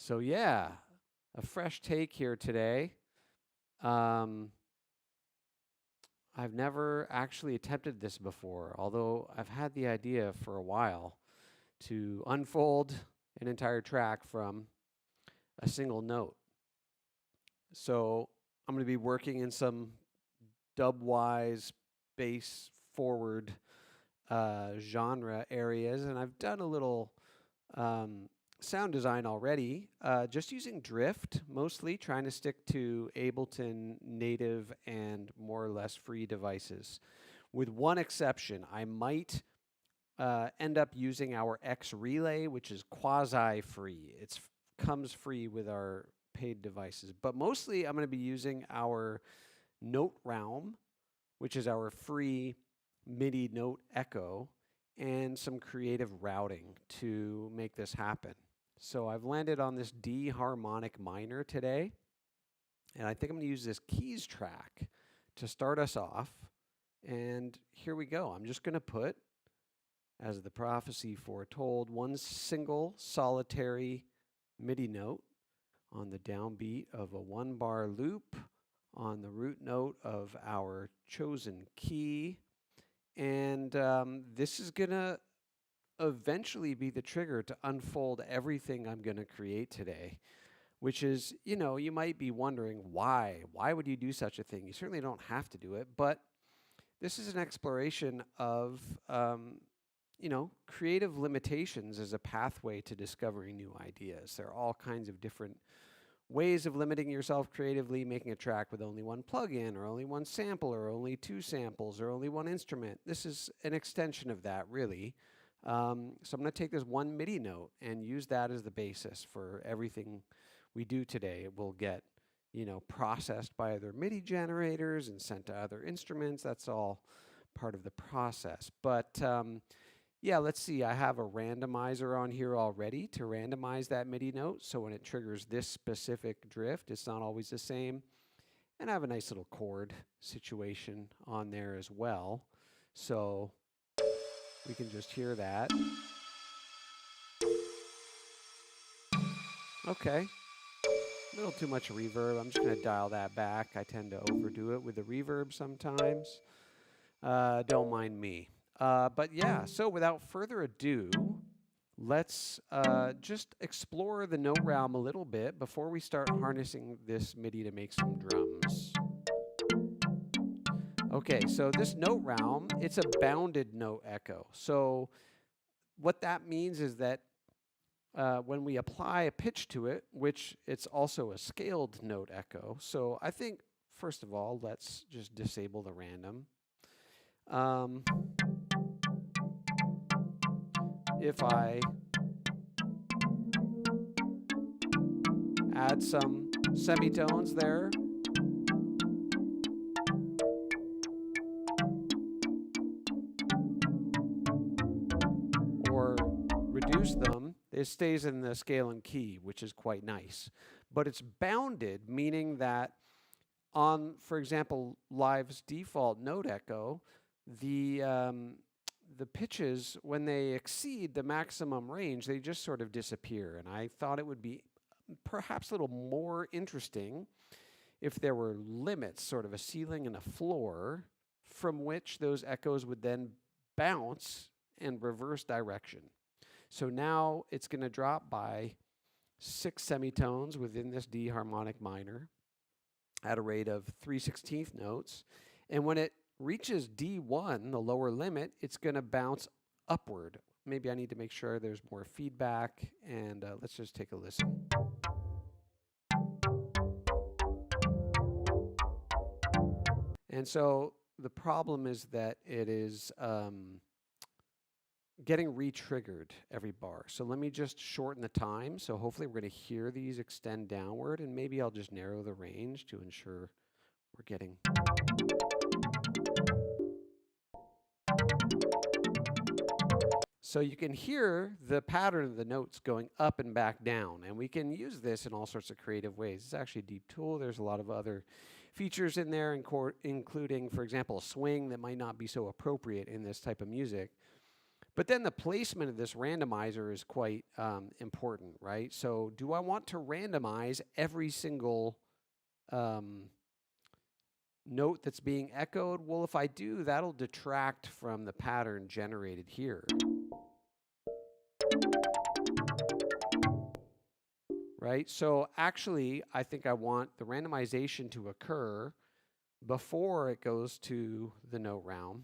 So yeah, a fresh take here today. I've never actually attempted this before, although I've had the idea for a while to unfold an entire track from a single note. So I'm going to be working in some dub-wise, bass forward genre areas, and I've done a little sound design already, just using drift mostly, trying to stick to Ableton native and more or less free devices. With one exception, I might end up using our X Relay, which is quasi-free. It comes free with our paid devices, but mostly I'm going to be using our Note Realm, which is our free MIDI note echo, and some creative routing to make this happen. So I've landed on this D harmonic minor today, and I think I'm going to use this keys track to start us off. And here we go. I'm just going to put, as the prophecy foretold, one single solitary MIDI note on the downbeat of a 1-bar loop on the root note of our chosen key. And this is going to eventually be the trigger to unfold everything I'm going to create today, which is, you might be wondering why. Why would you do such a thing? You certainly don't have to do it, but this is an exploration of, creative limitations as a pathway to discovering new ideas. There are all kinds of different ways of limiting yourself creatively, making a track with only one plugin or only one sample or only 2 samples or only one instrument. This is an extension of that, really. So I'm going to take this one MIDI note and use that as the basis for everything we do today. It will get, processed by other MIDI generators and sent to other instruments. That's all part of the process. But yeah, let's see. I have a randomizer on here already to randomize that MIDI note. So when it triggers this specific drift, it's not always the same. And I have a nice little chord situation on there as well. So we can just hear that. Okay. A little too much reverb. I'm just going to dial that back. I tend to overdo it with the reverb sometimes. Don't mind me. But yeah, so without further ado, let's just explore the note realm a little bit before we start harnessing this MIDI to make some drums. Okay, so this note realm, it's a bounded note echo. So what that means is that when we apply a pitch to it, which it's also a scaled note echo. So I think, first of all, let's just disable the random. If I add some semitones there, or reduce them, it stays in the scale and key, which is quite nice. But it's bounded, meaning that on, for example, Live's default note echo, the pitches, when they exceed the maximum range, they just sort of disappear. And I thought it would be perhaps a little more interesting if there were limits, sort of a ceiling and a floor, from which those echoes would then bounce and reverse direction. So now it's going to drop by 6 semitones within this D harmonic minor at a rate of 3/16 notes. And when it reaches D1, the lower limit, it's going to bounce upward. Maybe I need to make sure there's more feedback, and let's just take a listen. And so the problem is that it is getting re-triggered every bar. So let me just shorten the time. So hopefully we're going to hear these extend downward, and maybe I'll just narrow the range to ensure we're getting. So you can hear the pattern of the notes going up and back down, and we can use this in all sorts of creative ways. It's actually a deep tool. There's a lot of other features in there, including, for example, a swing that might not be so appropriate in this type of music. But then the placement of this randomizer is quite important, right? So do I want to randomize every single note that's being echoed? Well, if I do, that'll detract from the pattern generated here. Right? So actually, I think I want the randomization to occur before it goes to the note realm.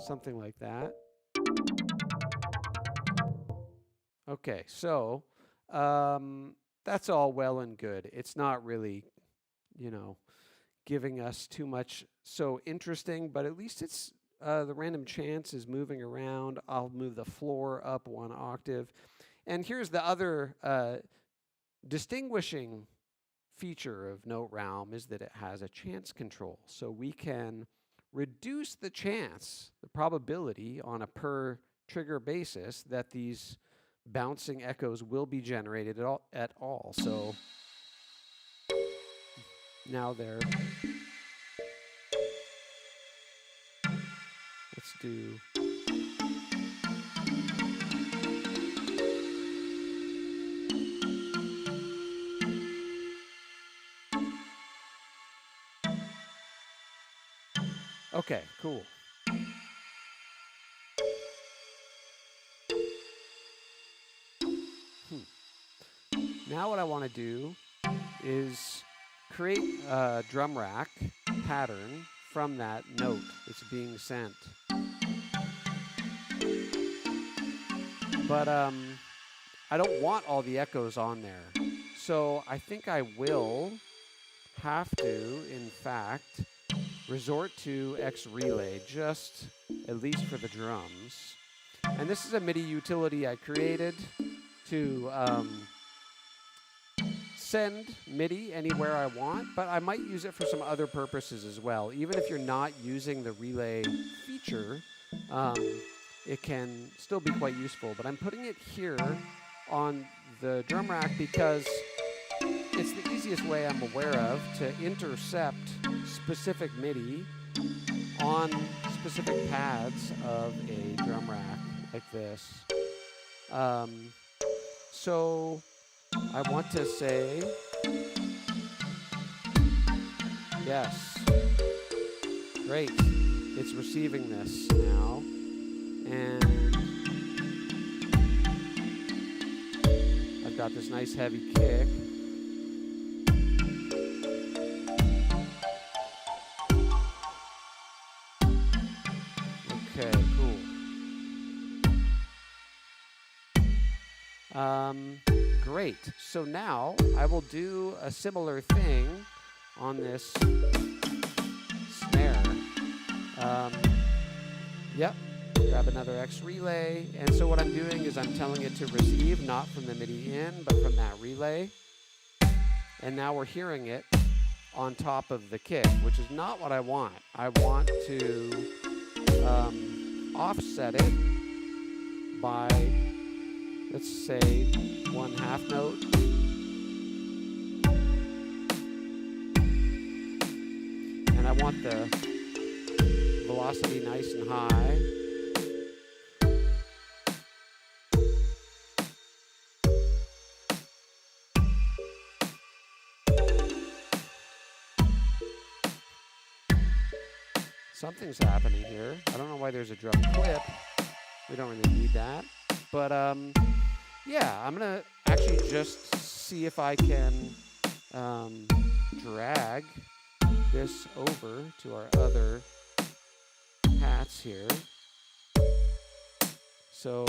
Something like that. Okay, so that's all well and good. It's not really, you know, giving us too much so interesting, but at least it's the random chance is moving around. I'll move the floor up 1 octave. And here's the other distinguishing feature of Note Realm is that it has a chance control. So we can reduce the chance, the probability on a per trigger basis that these bouncing echoes will be generated at all. So now they're, let's do, okay, cool. Now what I want to do is create a drum rack pattern from that note that's being sent. But I don't want all the echoes on there. So I think I will have to, in fact, resort to X relay, just at least for the drums. And this is a MIDI utility I created to send MIDI anywhere I want, but I might use it for some other purposes as well. Even if you're not using the relay feature, it can still be quite useful. But I'm putting it here on the drum rack because it's the easiest way I'm aware of to intercept specific MIDI on specific pads of a drum rack like this. So I want to say, yes, great, it's receiving this now, and I've got this nice heavy kick. Okay, cool. Great. So now I will do a similar thing on this snare. Yep. Grab another X relay. And so what I'm doing is I'm telling it to receive not from the MIDI in, but from that relay. And now we're hearing it on top of the kick, which is not what I want. I want to offset it by, let's say, 1/2 note. And I want the velocity nice and high. Something's happening here. I don't know why there's a drum clip. We don't really need that. But yeah, I'm gonna actually just see if I can drag this over to our other hats here. So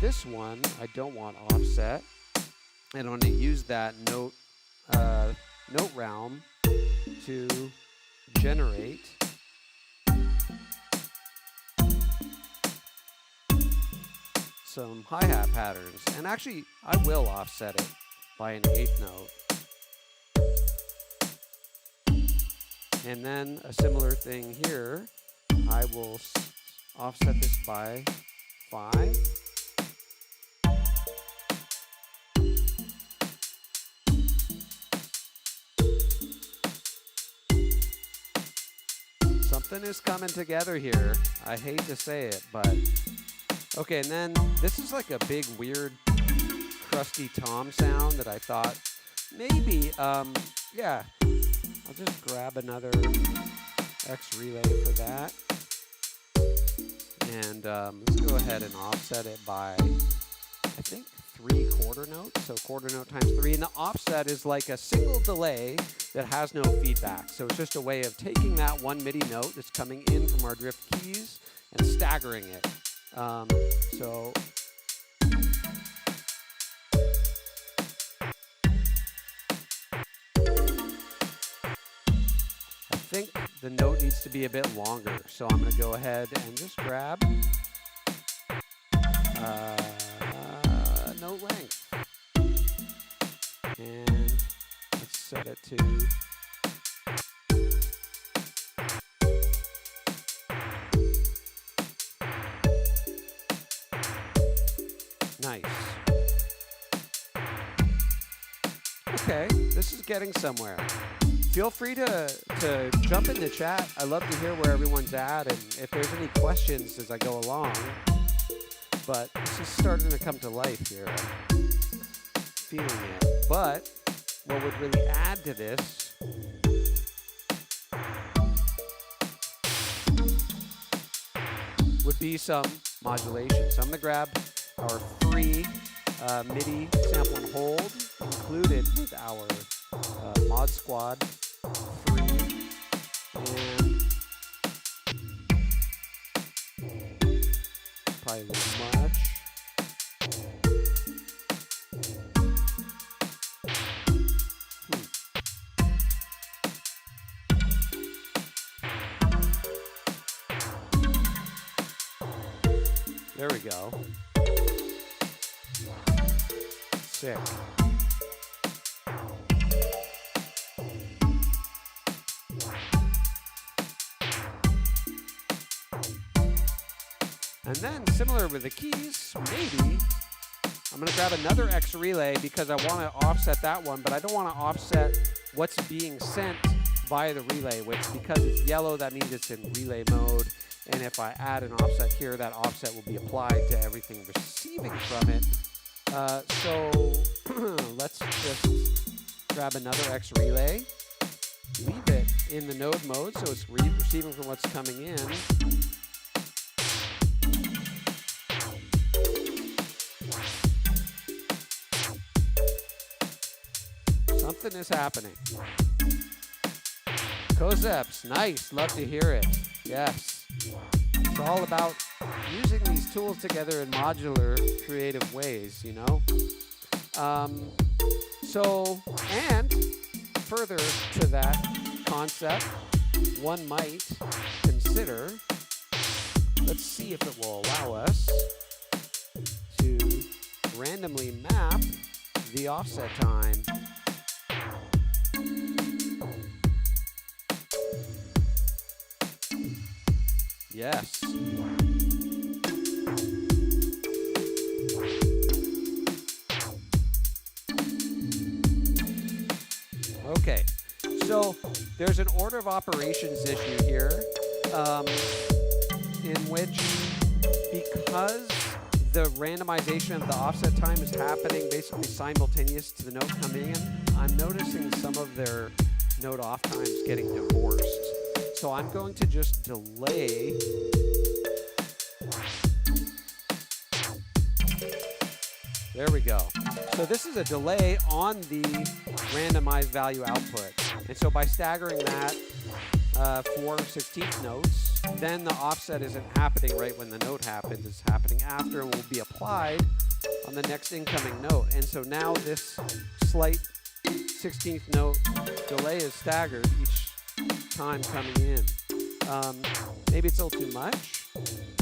this one I don't want offset, and I'm gonna use that note realm to generate some hi-hat patterns. And actually, I will offset it by an 1/8 note. And then a similar thing here. I will offset this by 5. Something is coming together here. I hate to say it, but okay. And then this is like a big weird crusty tom sound that I thought maybe yeah, I'll just grab another X relay for that. And let's go ahead and offset it by, I think, 3 quarter notes. So quarter note times 3. And the offset is like a single delay that has no feedback. So it's just a way of taking that one MIDI note that's coming in from our drift keys and staggering it. So I think the note needs to be a bit longer. So I'm going to go ahead and just grab note length. And let's set it to nice. Okay, this is getting somewhere. Feel free to jump in the chat. I love to hear where everyone's at and if there's any questions as I go along. But this is starting to come to life here. I'm feeling it. But what would really add to this would be some modulation. So I'm going to grab our free MIDI sample and hold included with our Mod Squad free, and probably a little much. There we go. Sick. And then, similar with the keys, maybe I'm going to grab another X relay because I want to offset that one, but I don't want to offset what's being sent via the relay, which because it's yellow, that means it's in relay mode. And if I add an offset here, that offset will be applied to everything receiving from it. So let's just grab another X relay, leave it in the node mode so it's receiving from what's coming in. Something is happening. Kozeps, nice, love to hear it. Yes, it's all about using these tools together in modular, creative ways, you know? So, and further to that concept, one might consider, let's see if it will allow us to randomly map the offset time. Yes. Okay, so there's an order of operations issue here, in which, because the randomization of the offset time is happening basically simultaneous to the note coming in, I'm noticing some of their note off times getting divorced. So I'm going to just delay there we go. So this is a delay on the randomized value output. And so by staggering that 4/16 notes, then the offset isn't happening right when the note happens. It's happening after and will be applied on the next incoming note. And so now this slight 16th note delay is staggered each time coming in. Maybe it's a little too much,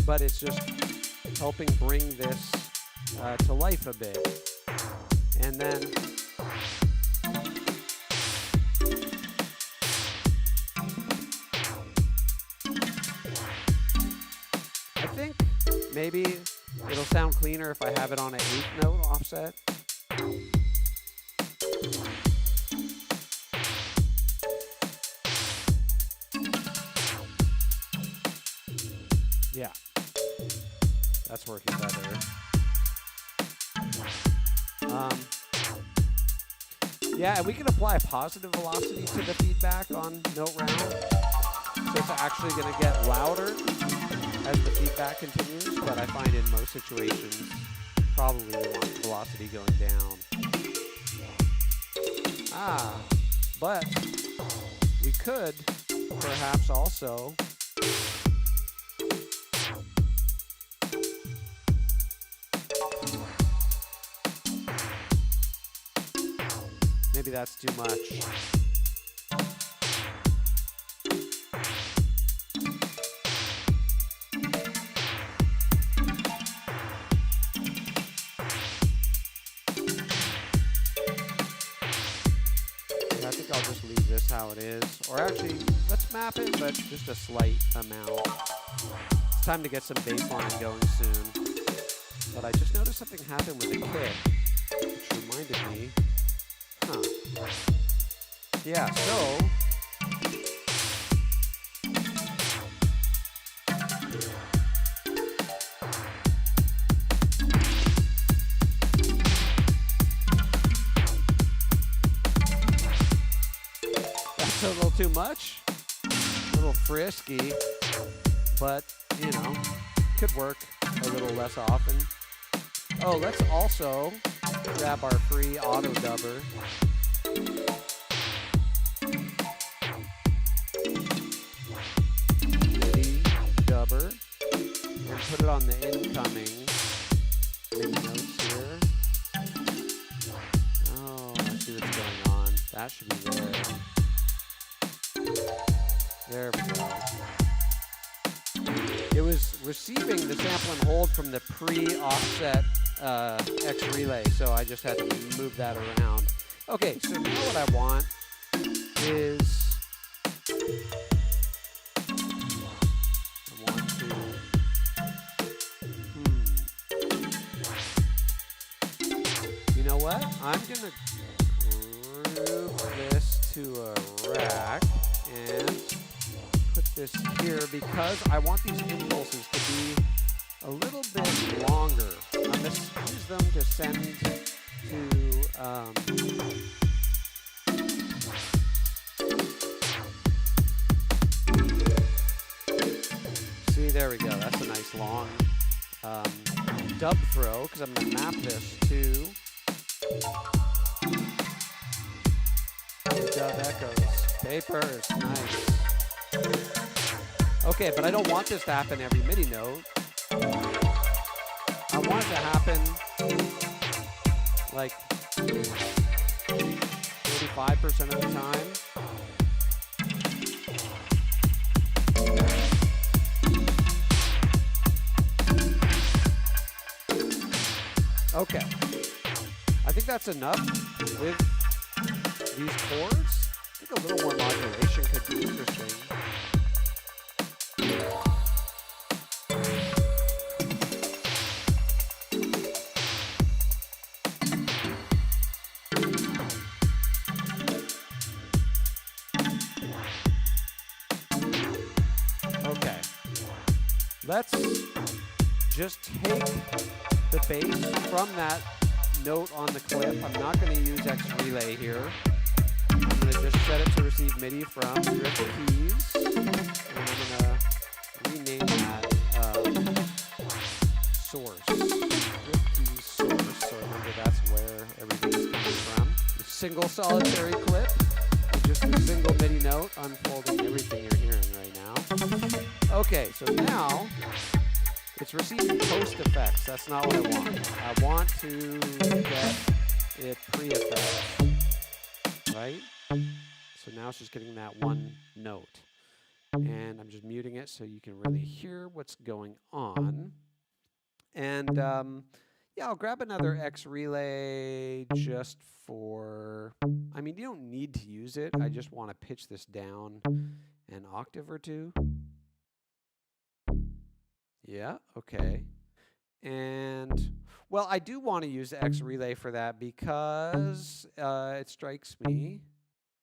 but it's just helping bring this to life a bit. And then I think maybe it'll sound cleaner if I have it on an 8th note offset. Yeah, that's working better. Yeah, and we can apply positive velocity to the feedback on note round. So it's actually going to get louder as the feedback continues, but I find in most situations, probably we want velocity going down. But we could perhaps also maybe that's too much. I think I'll just leave this how it is. Or actually, let's map it, but just a slight amount. It's time to get some bass line going soon. But I just noticed something happened with the kick, which reminded me. Yeah, so that's a little too much, a little frisky, but you know, could work a little less often. Oh, let's also grab our free auto dubber. MIDI dubber. And put it on the incoming MIDI notes here. Oh, I see what's going on. That should be there. There we go. It was receiving the sample and hold from the pre-offset X relay, so I just had to move that around. Okay, so now what I want is I want to you know what? I'm gonna group this to a rack and put this here because I want these impulses to be a little bit longer. I'm going to use them to send to see, there we go. That's a nice long dub throw because I'm going to map this to dub echoes. Papers, nice. Okay, but I don't want this to happen every MIDI note. I want it to happen like 35% of the time. Okay. I think that's enough with these chords. I think a little more modulation could be interesting. Okay. Let's just take the bass from that note on the clip. I'm not going to use X relay here. I'm going to just set it to receive MIDI from drift keys. And I'm going to rename that source. Drift keys source. So remember that's where everything is coming from. The single solitary clip. Just a single MIDI note unfolding everything you're hearing right now. Okay, so now it's receiving post effects. That's not what I want. I want to get it pre-effects, right? So now it's just getting that one note. And I'm just muting it so you can really hear what's going on. And yeah, I'll grab another X relay just for, I mean, you don't need to use it. I just want to pitch this down an octave or two. Yeah, okay. And, well, I do want to use the X relay for that because it strikes me.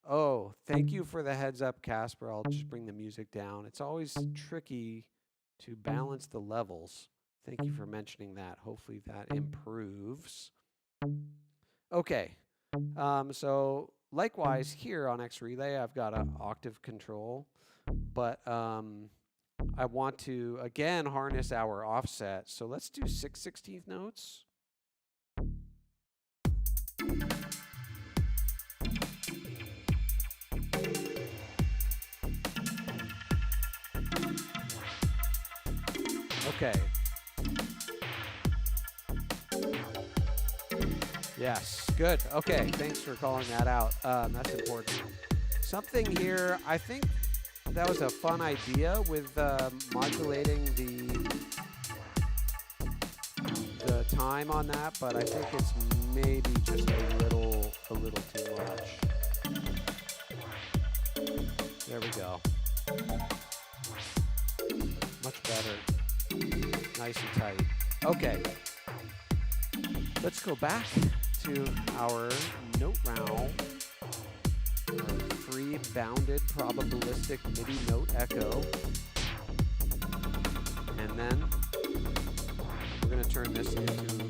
Oh, thank you for the heads up, Casper. I'll just bring the music down. It's always tricky to balance the levels. Thank you for mentioning that. Hopefully that improves. Okay, so likewise here on X Relay, I've got an octave control, but I want to, again, harness our offset. So let's do 6/16 notes. Okay. Yes, good. Okay, thanks for calling that out. That's important. Something here, I think that was a fun idea with modulating the time on that, but I think it's maybe just a little too much. There we go. Much better. Nice and tight. Okay. Let's go back to our note round. Free bounded probabilistic MIDI note echo. And then we're going to turn this into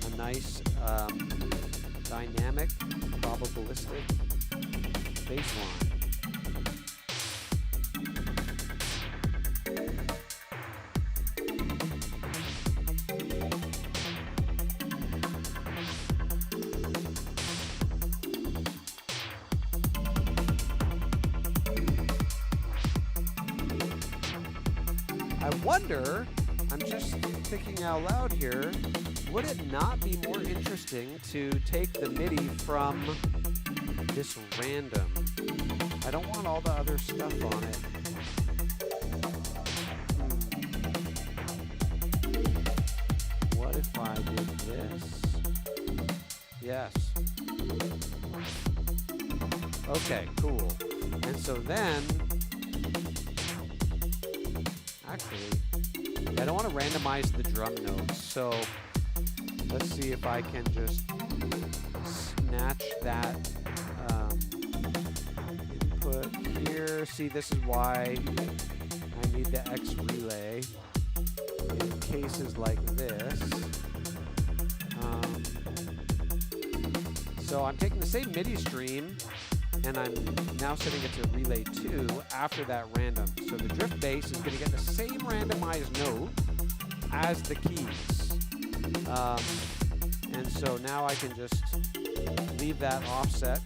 a nice dynamic probabilistic bass line. I wonder, I'm just thinking out loud here, would it not be more interesting to take the MIDI from this random? I don't want all the other stuff on it. What if I did this? Yes. Okay, cool. And so then, actually, I don't want to randomize the drum notes, so let's see if I can just snatch that input here. See, this is why I need the X relay in cases like this. So I'm taking the same MIDI stream, and I'm now setting it to relay 2 after that random. So the drift bass is going to get the same randomized note as the keys. And so now I can just leave that offset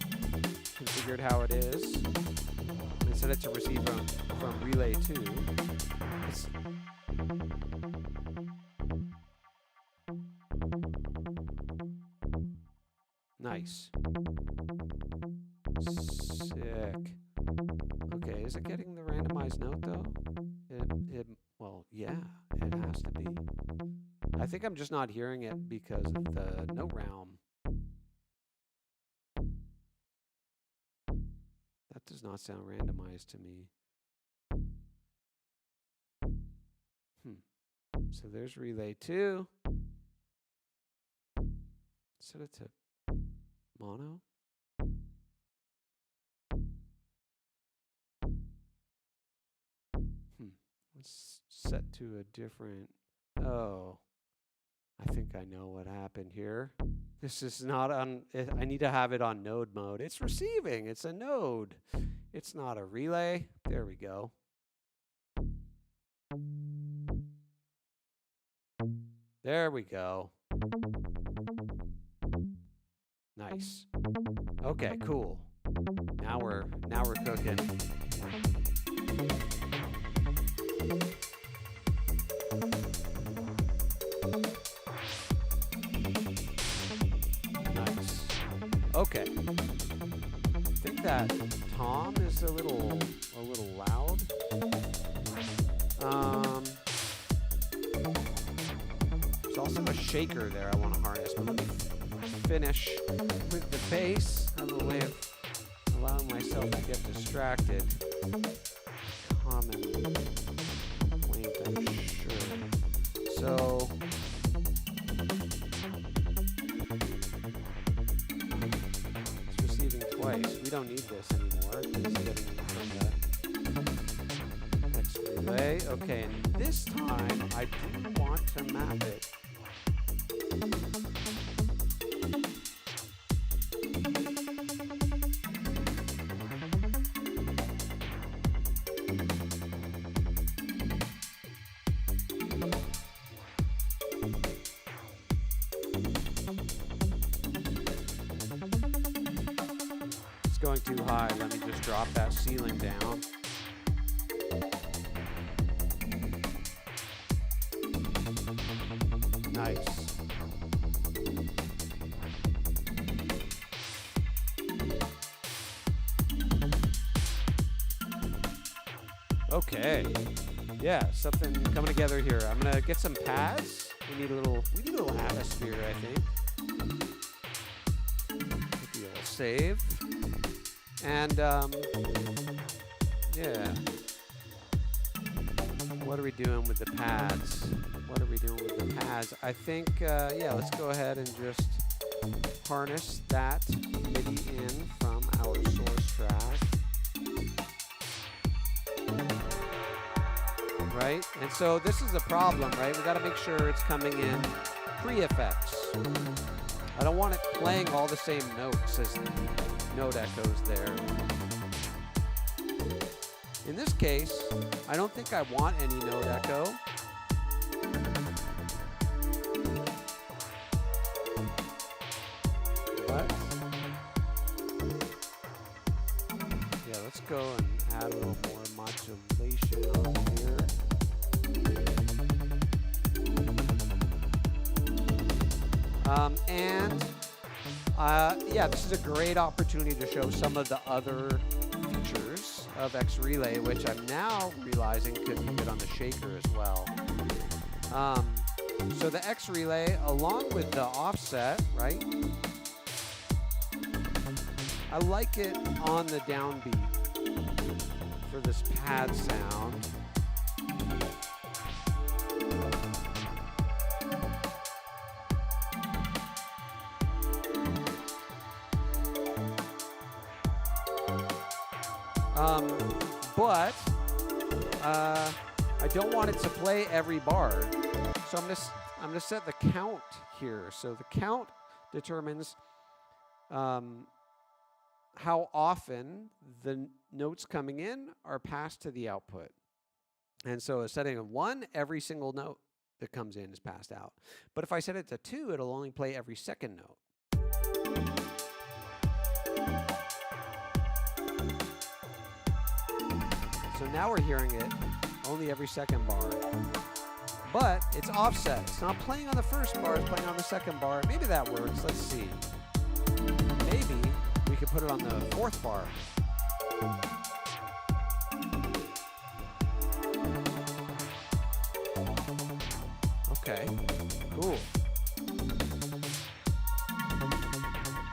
configured how it is and set it to receive from relay 2. Nice. Sick. Okay, is it getting the randomized note though? Well, yeah, it has to be. I think I'm just not hearing it because of the note realm. That does not sound randomized to me. So there's relay 2. Set it to mono. Let's set to a different. Oh, I think I know what happened here. This is not on. I need to have it on node mode. It's receiving. It's a node. It's not a relay. There we go. There we go. Nice. Okay, cool. Now we're cooking. Nice. Okay. I think that tom is a little loud. There's also a shaker there I want to harness, but let me finish with the bass as a way of allowing myself to get distracted. Common complaint, I'm sure. So it's receiving twice. choice. We don't need this anymore. It's getting from the X relay. Okay, and this time I do want to map it. Going too high. Let me just drop that ceiling down. Nice. Okay. Yeah, something coming together here. I'm gonna get some pads. We need a little atmosphere, I think. Maybe a little save. And, yeah. What are we doing with the pads? I think, yeah, let's go ahead and just harness that MIDI in from our source track. Right? And so this is a problem, right? We got to make sure it's coming in pre-effects. I don't want it playing all the same notes as note echoes there. In this case, I don't think I want any note echo. But yeah, let's go and add a little more modulation on here. Yeah, this is a great opportunity to show some of the other features of X Relay, which I'm now realizing could be good on the shaker as well. So the X Relay, along with the offset, right? I like it on the downbeat for this pad sound. But I don't want it to play every bar, so I'm gonna set the count here. So the count determines how often the notes coming in are passed to the output. And so a setting of 1, every single note that comes in is passed out. But if I set it to 2, it'll only play every second note. So now we're hearing it only every second bar. But it's offset. It's not playing on the first bar, it's playing on the second bar. Maybe that works. Let's see. Maybe we could put it on the 4th bar. Okay, cool.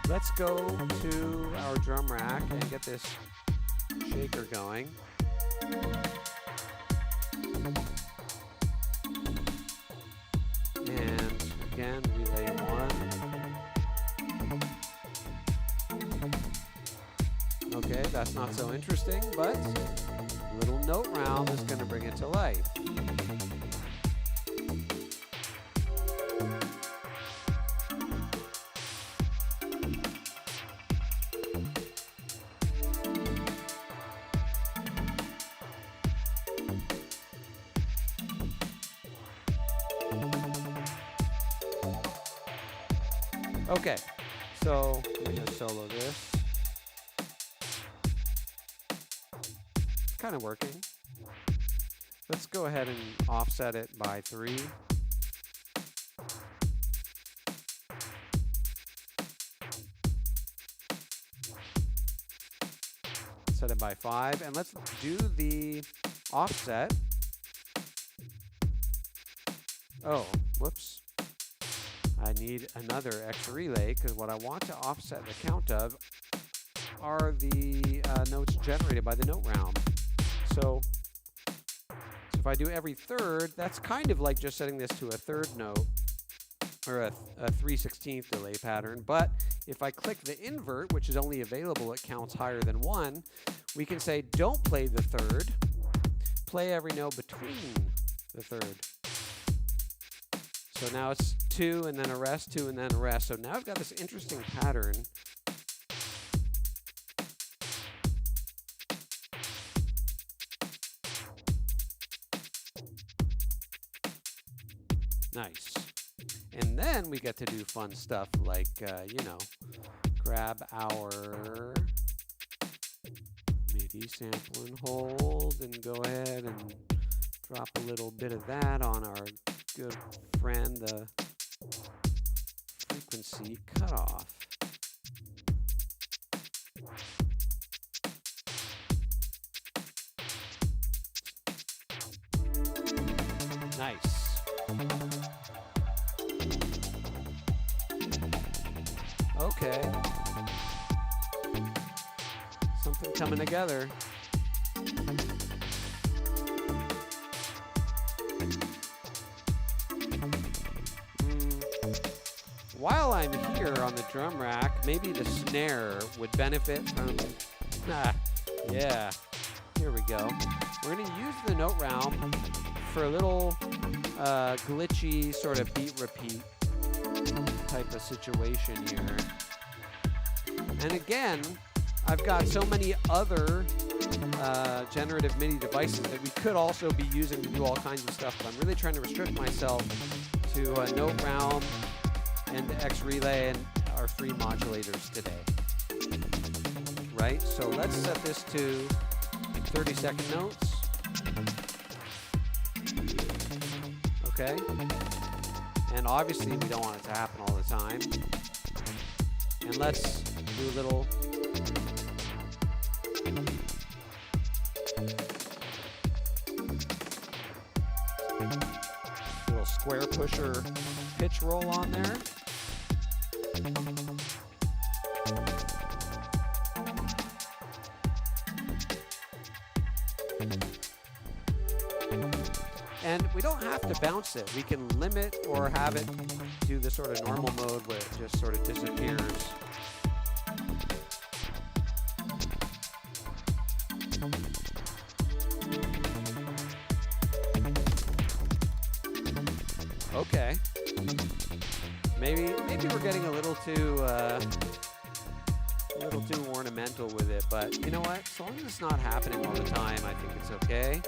Let's go to our drum rack and get this shaker going. And again, relay 1. Okay, that's not so interesting, but a little note round is going to bring it to life. Okay, so we're going to solo this. Kind of working. Let's go ahead and offset it by 3. Set it by 5, and let's do the offset. Oh, whoops. I need another X relay because what I want to offset the count of are the notes generated by the note round. So if I do every third, that's kind of like just setting this to a third note. or a 3/16 delay pattern. But if I click the invert, which is only available at counts higher than 1, we can say don't play the third, play every note between the third. So now it's 2 and then a rest, 2 and then a rest. So now I've got this interesting pattern. Nice. And then we get to do fun stuff like, you know, grab our MIDI sample and hold and go ahead and drop a little bit of that on our good friend, the frequency cutoff. Nice. Okay. Something coming together. While I'm here on the drum rack, maybe the snare would benefit from... yeah, here we go. We're going to use the note realm for a little glitchy sort of beat repeat type of situation here. And again, I've got so many other generative MIDI devices that we could also be using to do all kinds of stuff, but I'm really trying to restrict myself to note realm and X relay and our free modulators today. Right? So let's set this to 30-second notes. Okay? And obviously we don't want it to happen all the time. And let's do a little square pusher pitch roll on there. And we don't have to bounce it. We can limit or have it do the sort of normal mode where it just sort of disappears. Okay. Maybe we're getting a little too ornamental with it, but you know what? So long as it's not happening all the time, I think it's okay.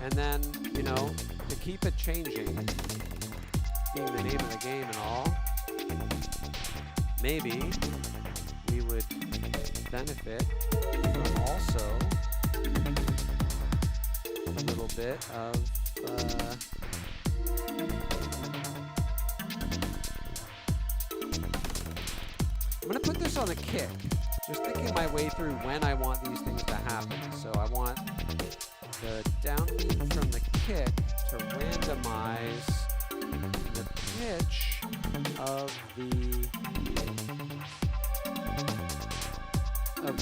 And then, you know, to keep it changing, being the name of the game and all, maybe we would benefit from also a little bit of I'm going to put this on a kick, just thinking my way through when I want these things to happen. So I want the downbeat from the kick to randomize the pitch of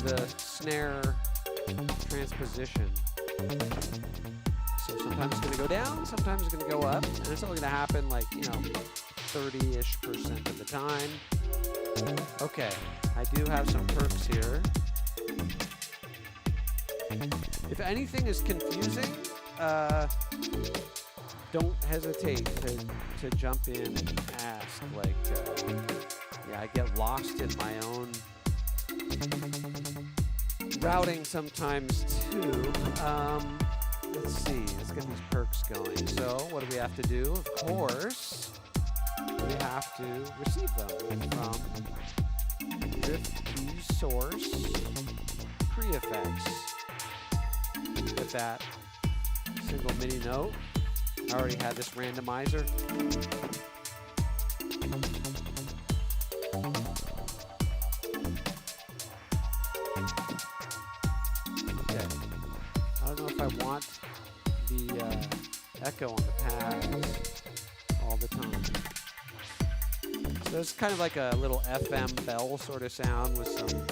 the snare transposition. So sometimes it's going to go down, sometimes it's going to go up, and it's only going to happen like, you know, 30-ish% of the time. Okay, I do have some perks here. If anything is confusing, don't hesitate to jump in and ask. Like, yeah, I get lost in my own routing sometimes too. Let's see, let's get these perks going. So, what do we have to do? Of course, we have to receive them from drift to source pre-effects. With that single MIDI note, I already had this randomizer. Okay, I don't know if I want the echo on the pads all the time. So it's kind of like a little FM bell sort of sound with some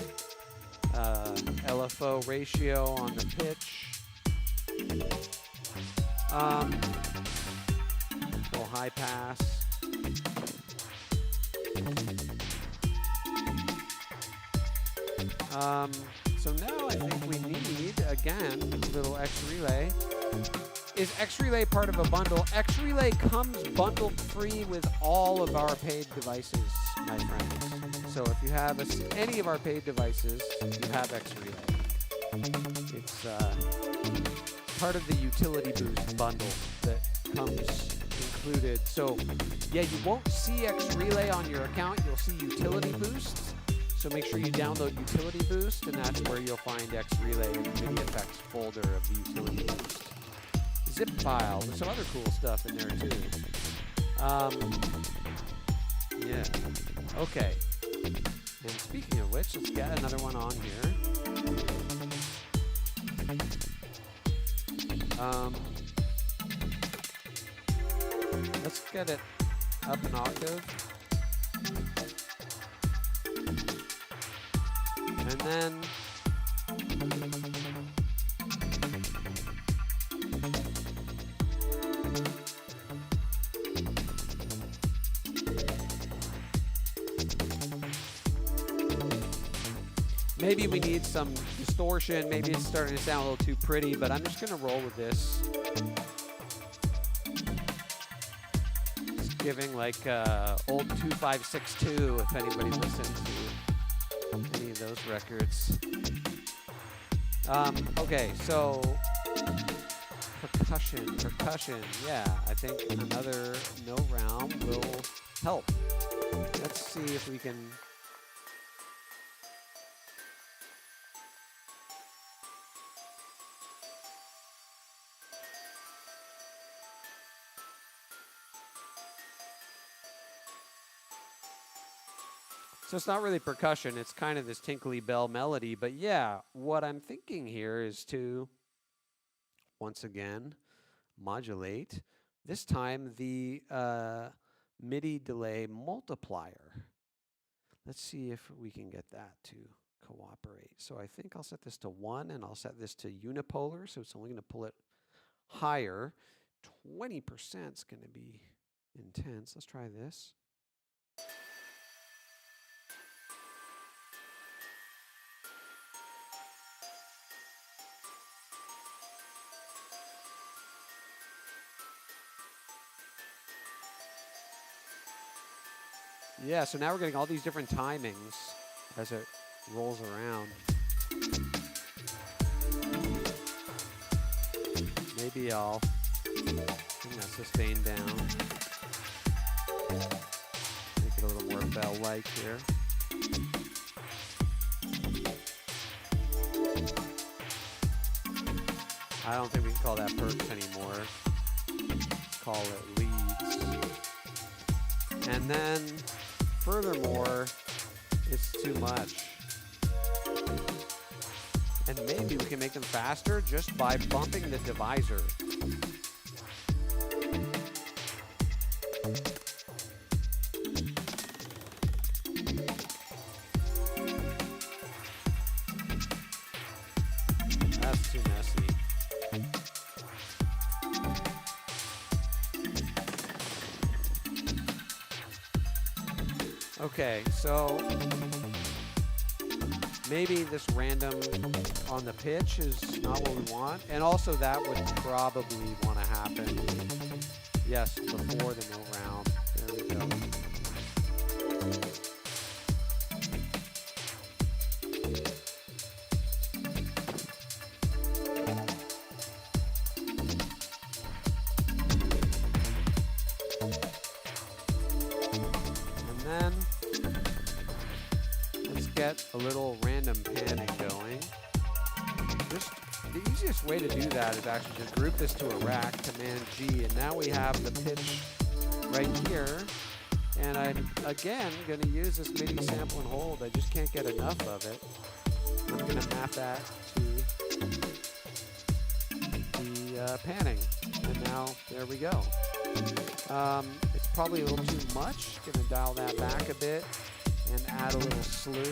LFO ratio on the pitch. Little high pass. So now I think we need, again, a little X-Relay. Is X-Relay part of a bundle? X-Relay comes bundled free with all of our paid devices, my friends. So if you have any of our paid devices, you have X-Relay. It's part of the Utility Boost bundle that comes included. So yeah, you won't see X-Relay on your account. You'll see Utility Boost. So make sure you download Utility Boost, and that's where you'll find X-Relay in the MIDI effects folder of the Utility Boost zip file. There's some other cool stuff in there too. Yeah. Okay. And speaking of which, let's get another one on here. Let's get it up an octave. And then maybe we need some distortion. Maybe it's starting to sound a little too pretty, but I'm just going to roll with this. It's giving like old 2562 if anybody listens to any of those records. Okay, so percussion, yeah, I think another no realm will help. Let's see if we can. So it's not really percussion, it's kind of this tinkly bell melody, but yeah, what I'm thinking here is to, once again, modulate, this time the MIDI delay multiplier. Let's see if we can get that to cooperate. So I think I'll set this to 1, and I'll set this to unipolar, so it's only going to pull it higher. 20% is going to be intense. Let's try this. Yeah, so now we're getting all these different timings as it rolls around. Maybe I'll bring that sustain down. Make it a little more bell-like here. I don't think we can call that perks anymore. Let's call it leads. And then, furthermore, it's too much. And maybe we can make them faster just by bumping the divisor. That's too messy. Okay, so maybe this random on the pitch is not what we want. And also that would probably want to happen, yes, before the no round. There we go. And then let's get a little random panning going. Just the easiest way to do that is actually just group this to a rack, Command G, and now we have the pitch right here. And I'm again going to use this MIDI sample and hold. I just can't get enough of it. I'm going to map that to the panning, and now there we go. It's probably a little too much. Going to dial that back a bit and add a little slew.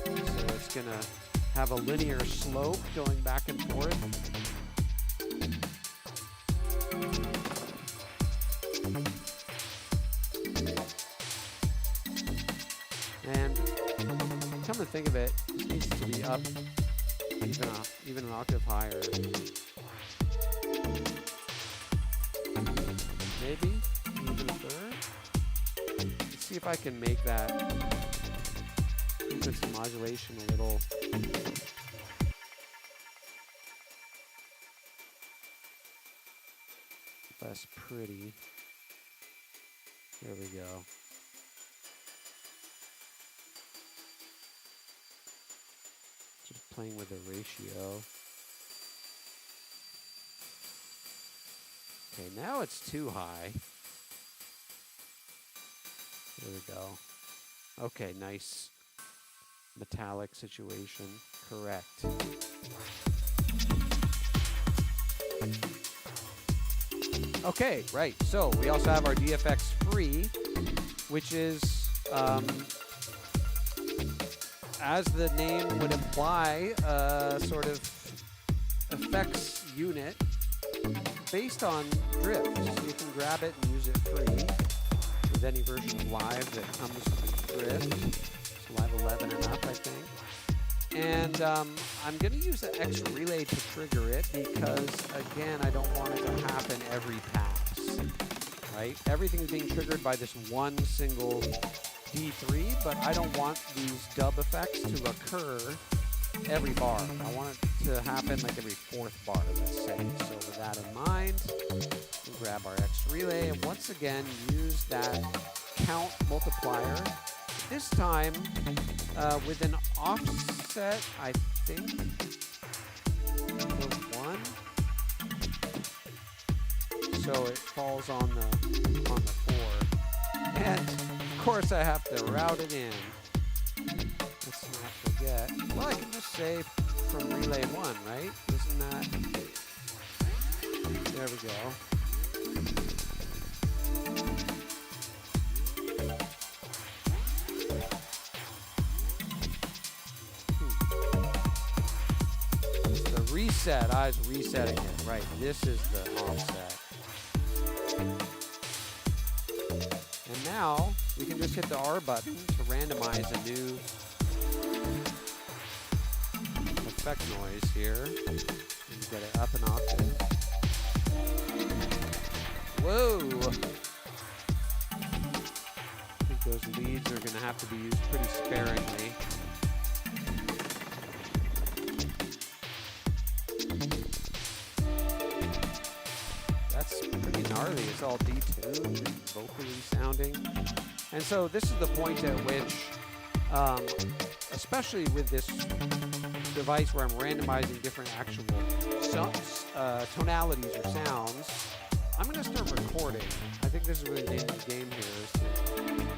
So it's going to have a linear slope going back and forth. And come to think of it, this needs to be up even an octave higher. Maybe even a third. Let's see if I can make that with some modulation a little. Less pretty. There we go. Just playing with the ratio. Okay, now it's too high. There we go. Okay, nice metallic situation. Correct. Okay, right. So we also have our DFX free, which is, as the name would imply, a sort of effects unit based on drift. So you can grab it and use it free with any version of Live that comes with drift. It's Live 11 and up, I think. And I'm going to use the X relay to trigger it because, again, I don't want it to happen every pass, right? Everything's being triggered by this one single D3, but I don't want these dub effects to occur every bar. I want it to happen like every fourth bar, let's say. So with that in mind, we'll grab our X relay and once again use that count multiplier. This time with an offset, I think, of 1. So it falls on the 4. And of course I have to route it in. Let's not forget. Well, I can just say from relay 1, right? Isn't that? There we go. Reset. I was resetting it. Right. This is the offset. And now we can just hit the R button to randomize a new effect noise here. And get it up an octave. Whoa! I think those leads are going to have to be used pretty sparingly. Gnarly. It's all detuned and vocally sounding. And so this is the point at which, especially with this device where I'm randomizing different actual tonalities or sounds, I'm going to start recording. I think this is really the name of the game here, is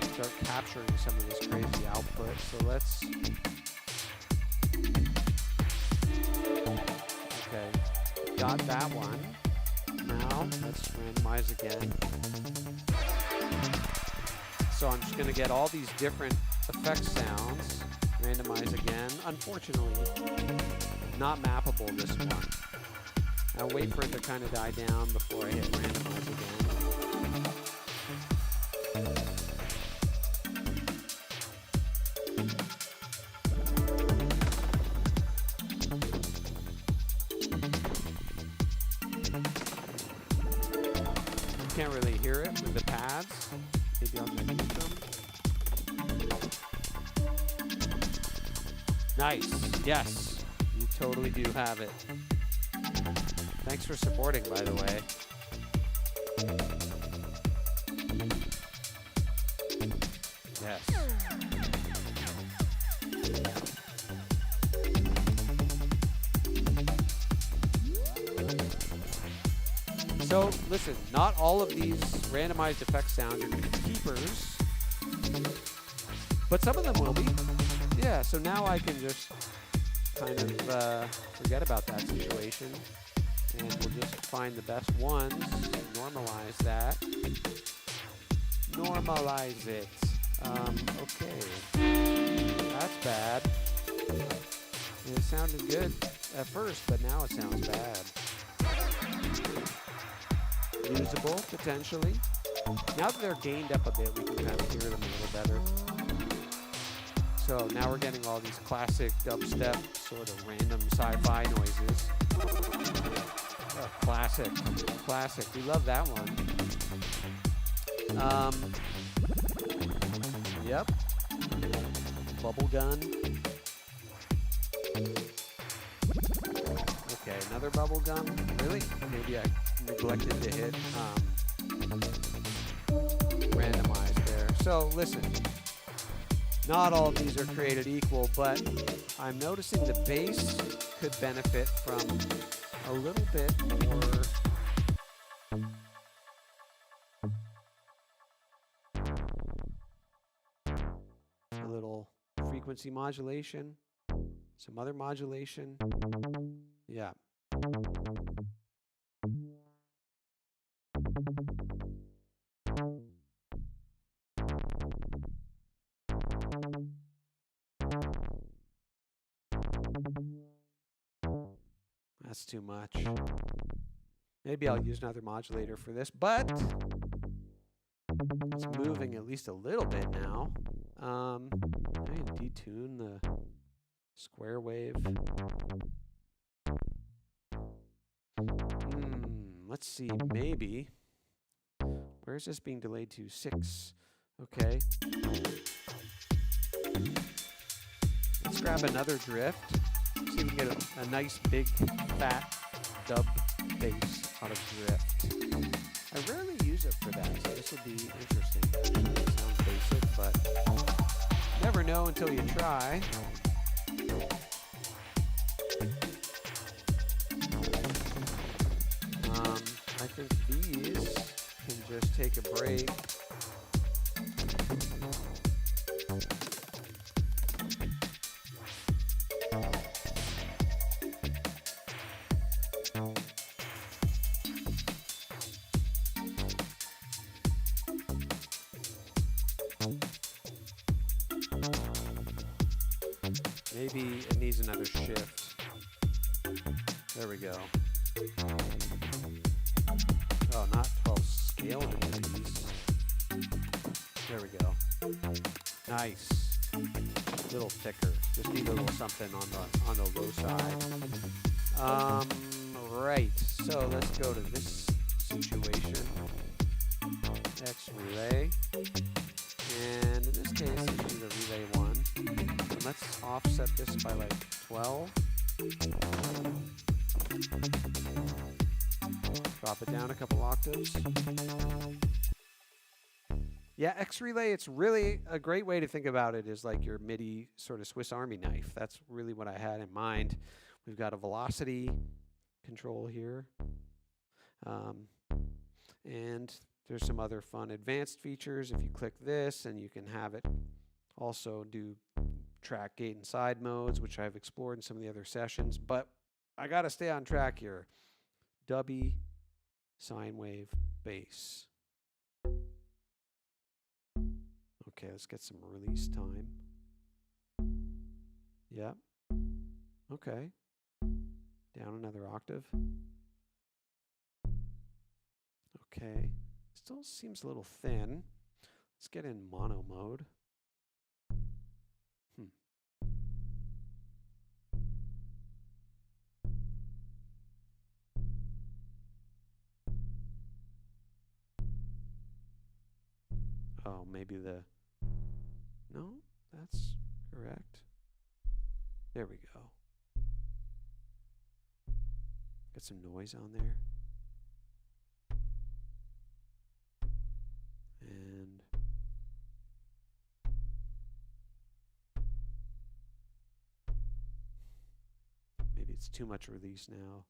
to start capturing some of this crazy output. So let's... Okay, got that one. Now, let's randomize again. So I'm just going to get all these different effect sounds, randomize again. Unfortunately, not mappable this one. I'll wait for it to kind of die down before I hit randomize again. Can't really hear it with the pads. Maybe I'll just use them. Nice. Yes. You totally do have it. Thanks for supporting, by the way. Yes. So, listen, not all of these randomized effect sounds are going to be keepers, but some of them will be. Yeah, so now I can just kind of forget about that situation, and we'll just find the best ones, normalize that, normalize it. Okay, that's bad. It sounded good at first, but now it sounds bad. Usable, potentially. Now that they're gained up a bit, we can kind of hear them a little better. So now we're getting all these classic dubstep, sort of random sci-fi noises. Oh, classic, classic. We love that one. Yep. Bubble gun. Okay, another bubble gun. Really? Maybe I neglected to hit randomize there. So listen, not all of these are created equal, but I'm noticing the bass could benefit from a little bit more a little frequency modulation, some other modulation. Yeah. That's too much. Maybe I'll use another modulator for this, but it's moving at least a little bit now. I'm going to detune the square wave. Let's see, maybe. Where is this being delayed to? 6. Okay. Let's grab another drift. See if we can get a nice big fat dub bass out of drift. I rarely use it for that, so this will be interesting. It sounds basic, but never know until you try. I think these can just take a break. Maybe it needs another shift. There we go. Oh, not 12 scale degrees. There we go. Nice. A little thicker. Just need a little something on the low side. Right. So let's go to this situation. X relay. And in this case, let's do the relay one. And let's offset this by like 12. Drop it down a couple octaves. Yeah, X relay, it's really a great way to think about it is like your MIDI sort of Swiss Army knife. That's really what I had in mind. We've got a velocity control here. And there's some other fun advanced features. If you click this, and you can have it also do track, gate, and side modes, which I've explored in some of the other sessions. But I got to stay on track here. Dubby, sine wave, bass. Okay, let's get some release time. Yep. Okay. Down another octave. Okay. Still seems a little thin. Let's get in mono mode. Oh, maybe the... No, that's correct. There we go. Get some noise on there. And maybe it's too much release now.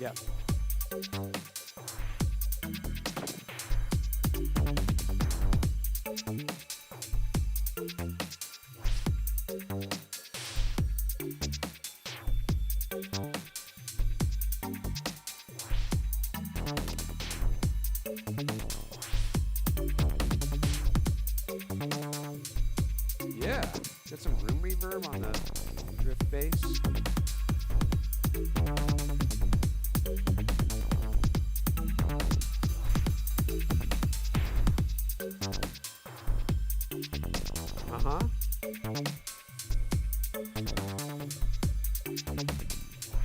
Yeah. Get some room reverb on the drift bass. Uh-huh.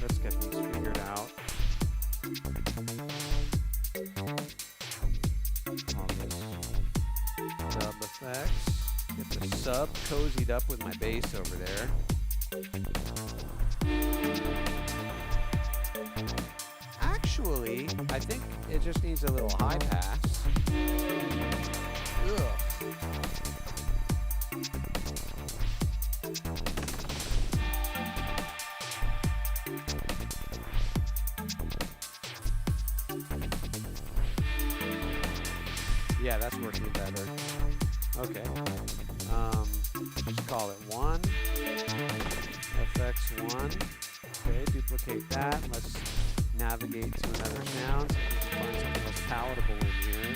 Let's get these figured out. All this dub effects. Get the sub cozied up with my bass over there. Actually, I think it just needs a little high pass. Ugh. Yeah, that's working better. Okay. Just call it 1. FX1. Okay, duplicate that. Let's navigate to another sound. So we can find something else palatable in here.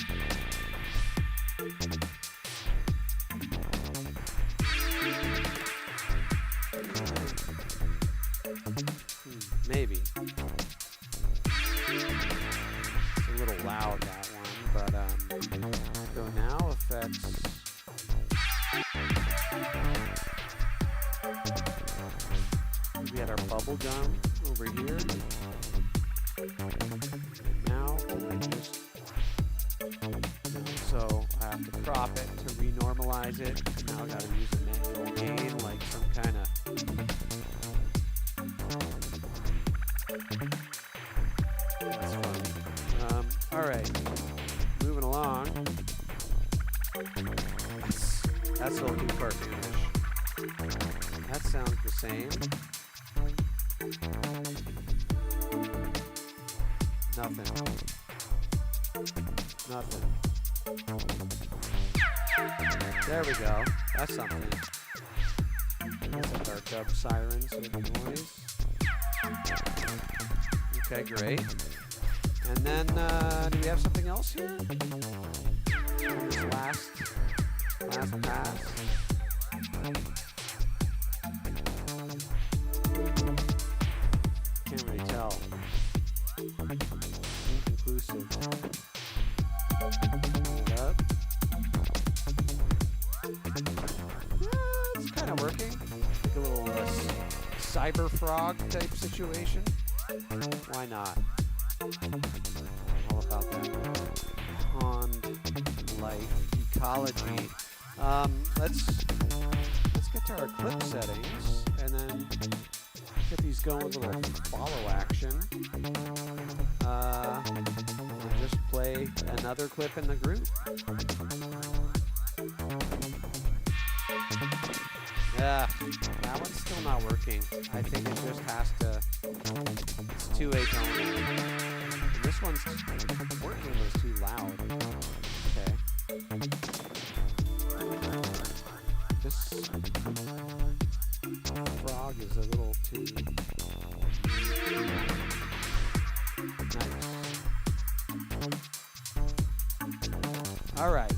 Maybe. It's a little loud, that one, but go now, effects. We had our bubble gum over here. And now, so I have to crop it to renormalize it. Now I gotta use a manual gain, like some kind of. That's fun. All right, moving along. That's a little too cartoonish. That sounds the same. Nothing. Nothing. There we go. That's something. That's our dub sirens with noise. Okay, great. And then, do we have something else here? On this last pass. Can't really tell. Inconclusive. Hold it up. Yeah, it's kind of working. Like a little cyber frog type situation. Why not? All about that pond life ecology. Let's get to our clip settings and then get these going with a little follow action. And just play another clip in the group. Yeah, that one's still not working. I think it just has to. It's too atonal. And this one's working, but it's too loud. Okay. This frog is a little too nice. All right.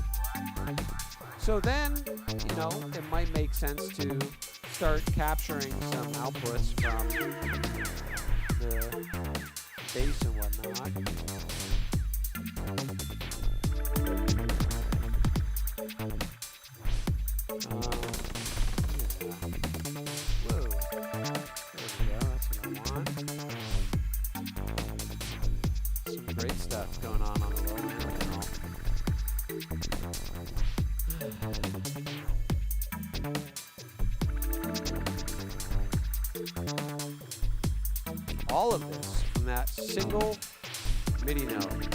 So then, you know, it might make sense to start capturing some outputs from the bass and whatnot. Whoa. There we go. That's what I want. Some great stuff going on the low end now. All of this from that single MIDI note.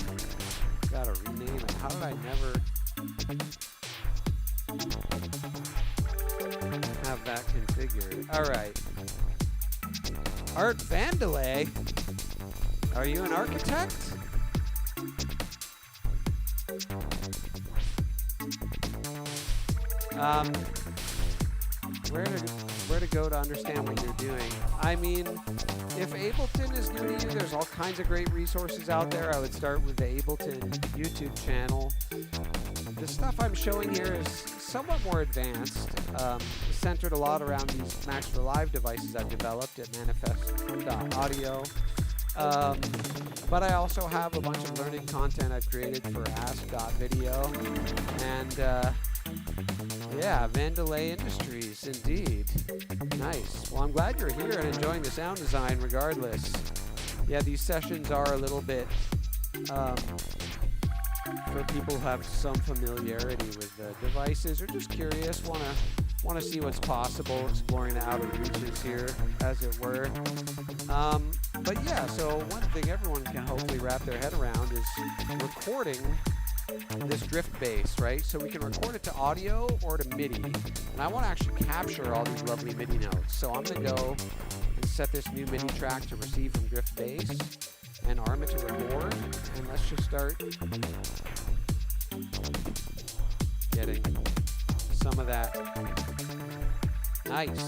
Gotta rename it. How did I never have that configured? All right. Art Vandelay, are you an architect? Where to go to understand what you're doing? I mean, if Ableton is new to you, there's all kinds of great resources out there. I would start with the Ableton YouTube channel. The stuff I'm showing here is somewhat more advanced, centered a lot around these Max for Live devices I've developed at manifest.audio. But I also have a bunch of learning content I've created for ask.video. And yeah, Mandalay Industries, indeed. Nice. Well, I'm glad you're here and enjoying the sound design regardless. Yeah, these sessions are a little bit for people who have some familiarity with the devices or just curious, want to see what's possible, exploring the outer reaches here, as it were. But yeah, so one thing everyone can hopefully wrap their head around is recording this drift bass, right? So we can record it to audio or to MIDI. And I want to actually capture all these lovely MIDI notes. So I'm going to go and set this new MIDI track to receive from drift bass and arm it to record. And let's just start getting some of that. Nice.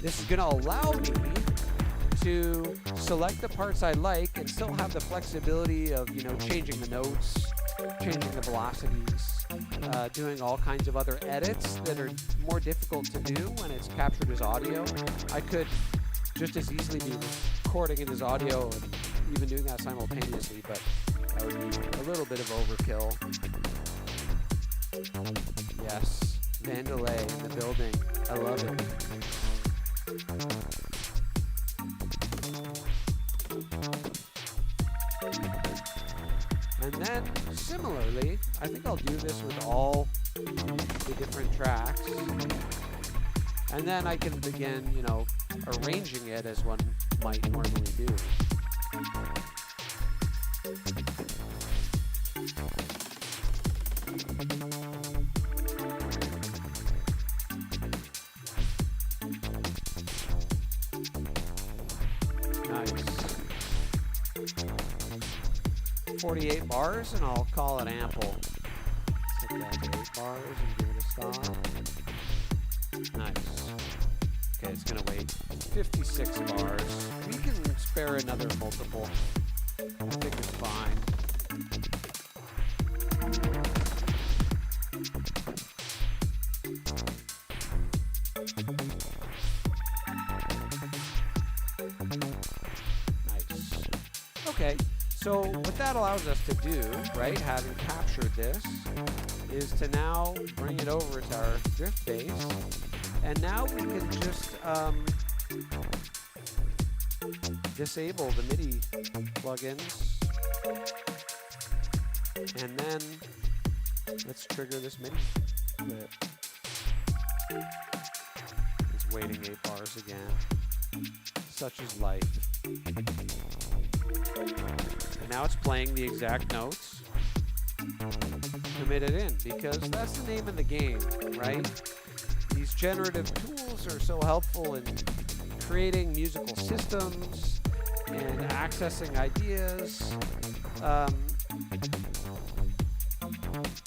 This is going to allow me to select the parts I like and still have the flexibility of, you know, changing the notes, changing the velocities, doing all kinds of other edits that are more difficult to do when it's captured as audio. I could just as easily be recording it as audio and even doing that simultaneously, but that would be a little bit of overkill. Yes, Mandalay in the building. I love it. And then, similarly, I think I'll do this with all the different tracks. And then I can begin, you know, arranging it as one might normally do. Nice. 48 bars, and I'll call it ample. Set that to 8 bars and give it a stop. Nice. Okay, it's gonna wait 56 bars. We can spare another multiple. I think it's fine. Nice. Okay. So what that allows us to do, right, having captured this, is to now bring it over to our drift bass, and now we can just disable the MIDI plugins, and then let's trigger this MIDI clip. It's waiting 8 bars again. Such is life. And now it's playing the exact notes committed in, because that's the name of the game, right? These generative tools are so helpful in creating musical systems and accessing ideas.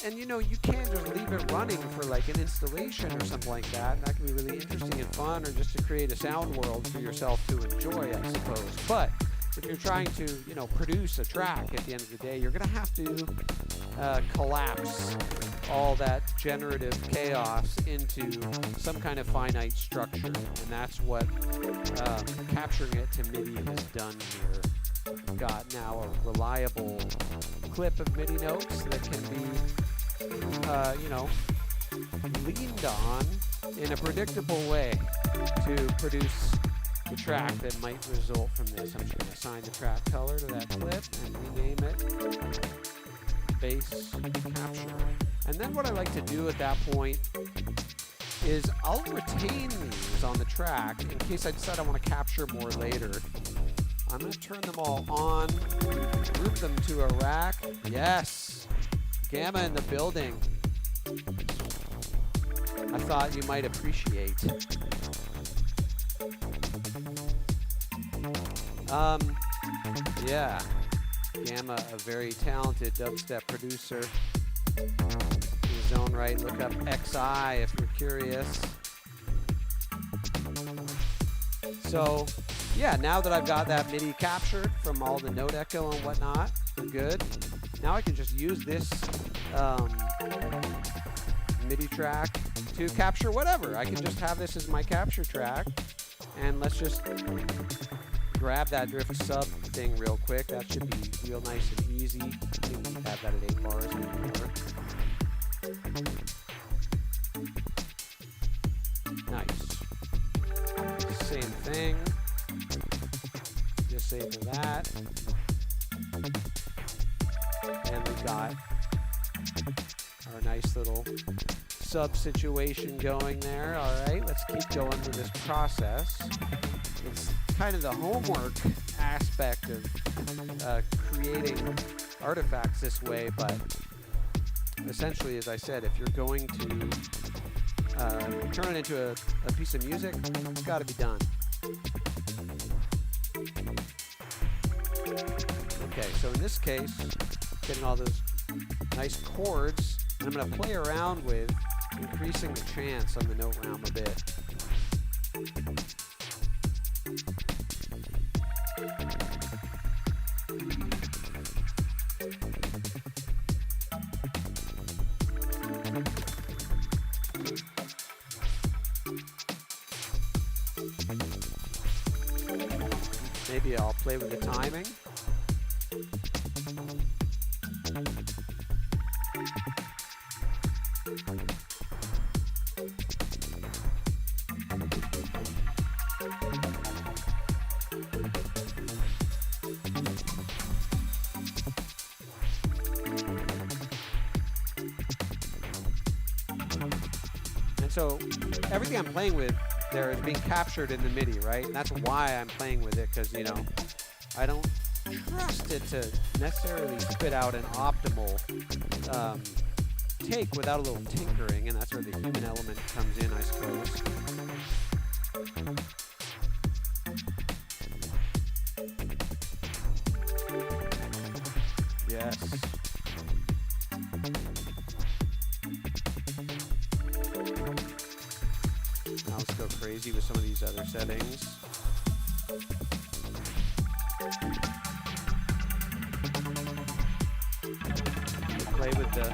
And you know, you can't just leave it running for like an installation or something like that. That can be really interesting and fun, or just to create a sound world for yourself to enjoy, I suppose. But if you're trying to, you know, produce a track at the end of the day, you're going to have to collapse all that generative chaos into some kind of finite structure. And that's what capturing it to MIDI has done here. We've got now a reliable clip of MIDI notes that can be, you know, leaned on in a predictable way to produce the track that might result from this. I'm just going to assign the track color to that clip and rename it bass capture. And then what I like to do at that point is I'll retain these on the track in case I decide I want to capture more later. I'm going to turn them all on, group them to a rack. Yes! Gamma in the building. I thought you might appreciate. Yeah. Gamma, a very talented dubstep producer. In his own right, look up XI if you're curious. So, yeah, now that I've got that MIDI captured from all the note echo and whatnot, we're good. now I can just use this MIDI track to capture whatever. I can just have this as my capture track, and let's just grab that drift sub thing real quick. That should be real nice and easy. Maybe have that at 8 bars, maybe more. Nice. Same thing. Just save for that. And we've got our nice little sub situation going there. All right, let's keep going with this process. It's kind of the homework aspect of creating artifacts this way, but essentially, as I said, if you're going to turn it into a piece of music, it's got to be done. Okay, so in this case, getting all those nice chords, and I'm going to play around with increasing the chance on the note realm a bit. Maybe I'll play with the timing. And so everything I'm playing with there is being captured in the MIDI, right? And that's why I'm playing with it, because, you know, I don't trust it to necessarily spit out an optimal take without a little tinkering, and that's where the human element comes in, I suppose. Yes. Now let's go crazy with some of these other settings. Play with the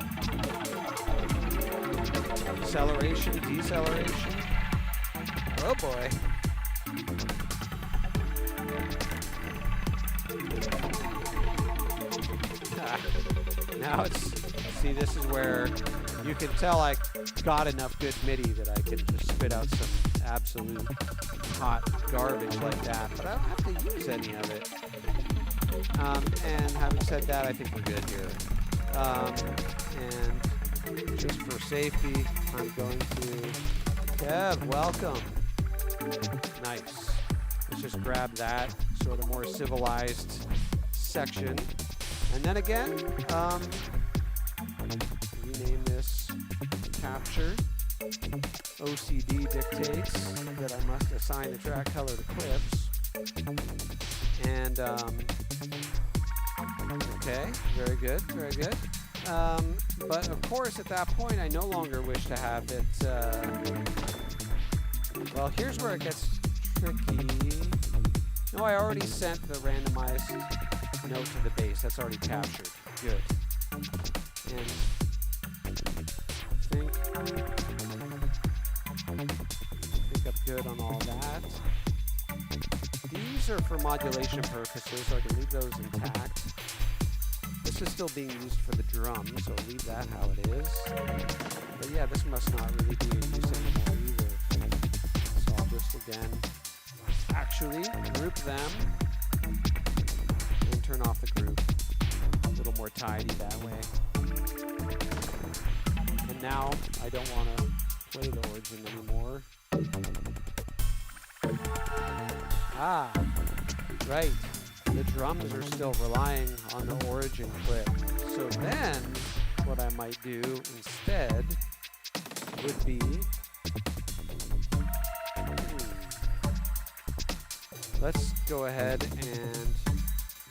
acceleration, deceleration. Oh boy. Now it's, see, this is where you can tell I got enough good MIDI that I can just spit out some absolute hot garbage like that, but I don't have to use any of it. And having said that, I think we're good here. And just for safety, I'm going to, Kev, welcome. Nice. Let's just grab that sort of more civilized section. And then again, rename this capture. OCD dictates that I must assign the track color to clips. And, okay, very good, very good. But of course, at that point, I no longer wish to have it, well, here's where it gets tricky. No, I already sent the randomized note to the bass. That's already captured. Good. And I think I'm good on all that. These are for modulation purposes, so I can leave those intact. This is still being used for the drums, so leave that how it is. But yeah, this must not really be in use anymore either. Solve this again. Actually, group them and turn off the group. A little more tidy that way. And now I don't want to play the origin anymore. Ah, right. The drums are still relying on the origin clip. So then, what I might do instead would be, let's go ahead and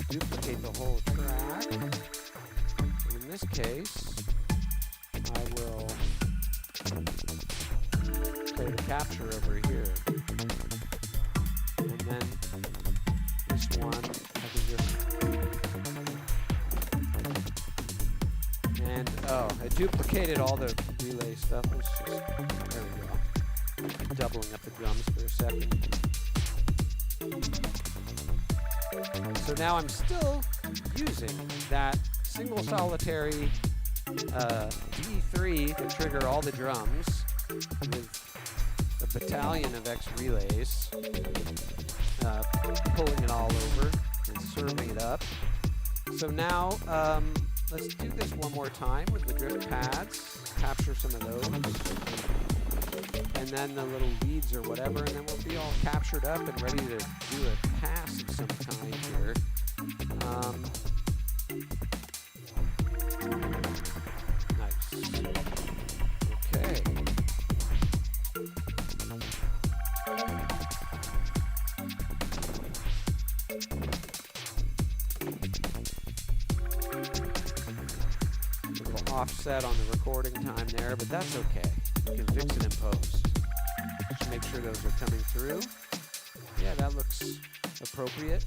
duplicate the whole track. And in this case, I will play the capture over here. And then this one, I can just Oh, I duplicated all the relay stuff. Let's just, there we go. Doubling up the drums for a second. So now I'm still using that single solitary D3 to trigger all the drums with a battalion of X relays, pulling it all over and serving it up. So now let's do this one more time with the drift pads, capture some of those, and then the little leads or whatever, and then we'll be all captured up and ready to do a pass of some kind here. Nice. Okay. A little offset on the recording time there, but that's okay. We can fix it in post. Just make sure those are coming through. Yeah, that looks appropriate.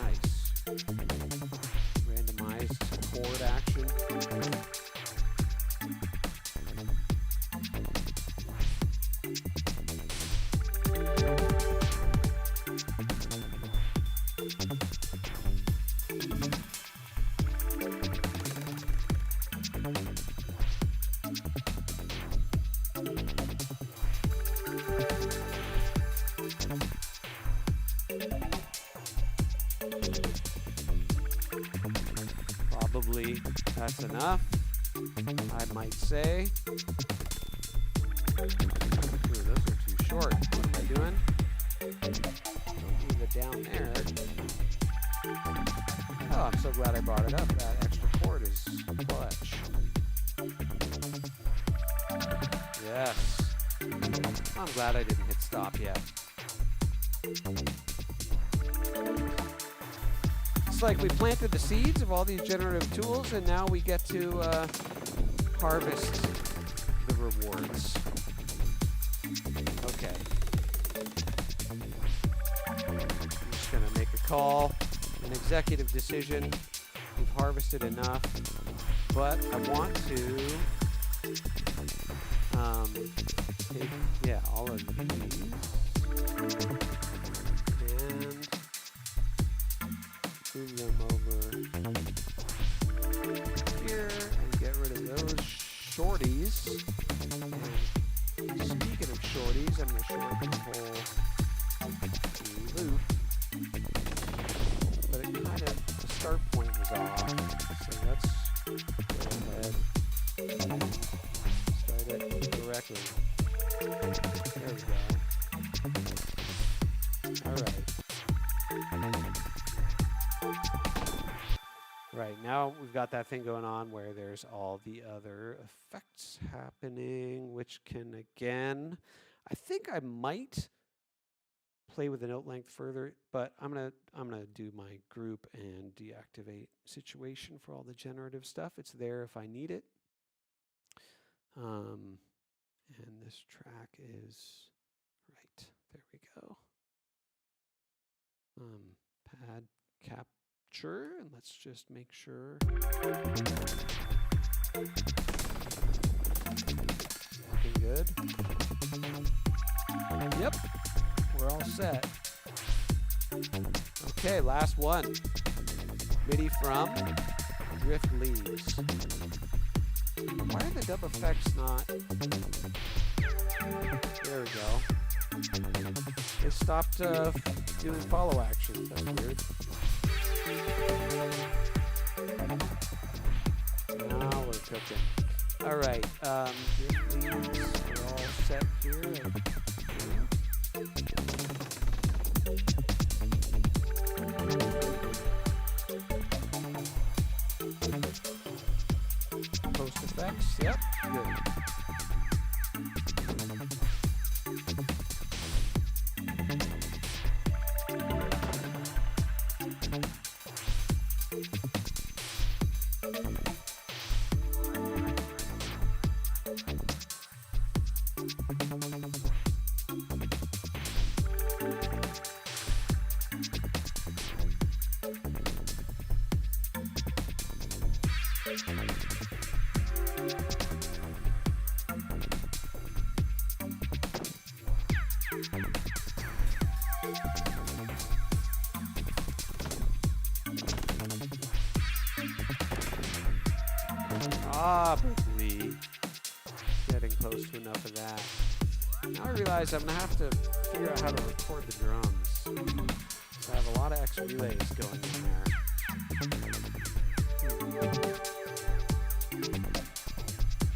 Nice. Randomized chord action. Probably that's enough, I might say. Ooh, those are too short. What am I doing? Don't leave it down there. Oh, I'm so glad I brought it up. That extra chord is clutch. Yes. I'm glad I didn't hit stop yet. It's like we planted the seeds of all these generative tools, and now we get to harvest the rewards. Okay. I'm just going to make a call, an executive decision. We've harvested enough, but I want to take, yeah, all of these and move them over here and get rid of those shorties. And speaking of shorties, I'm going to shorten the whole loop. But it kind of, the start point was off. So let's go ahead and start it correctly. There we go. All right. Right, now we've got that thing going on where there's all the other effects happening, which can, again, I think I might play with the note length further, but I'm gonna do my group and deactivate situation for all the generative stuff. It's there if I need it. And this track is right. There we go. Pad capture, and let's just make sure. Looking good. Yep, we're all set. Okay, last one. MIDI from Drift Leaves. Why are the dub effects not? There we go. It stopped doing follow actions. That's weird. Now we're cooking. All right. Drift Leaves are all set here. Post effects, yep, good. Probably getting close to enough of that. Now I realize I'm going to have to figure out how to record the drums. So I have a lot of X relays going in there.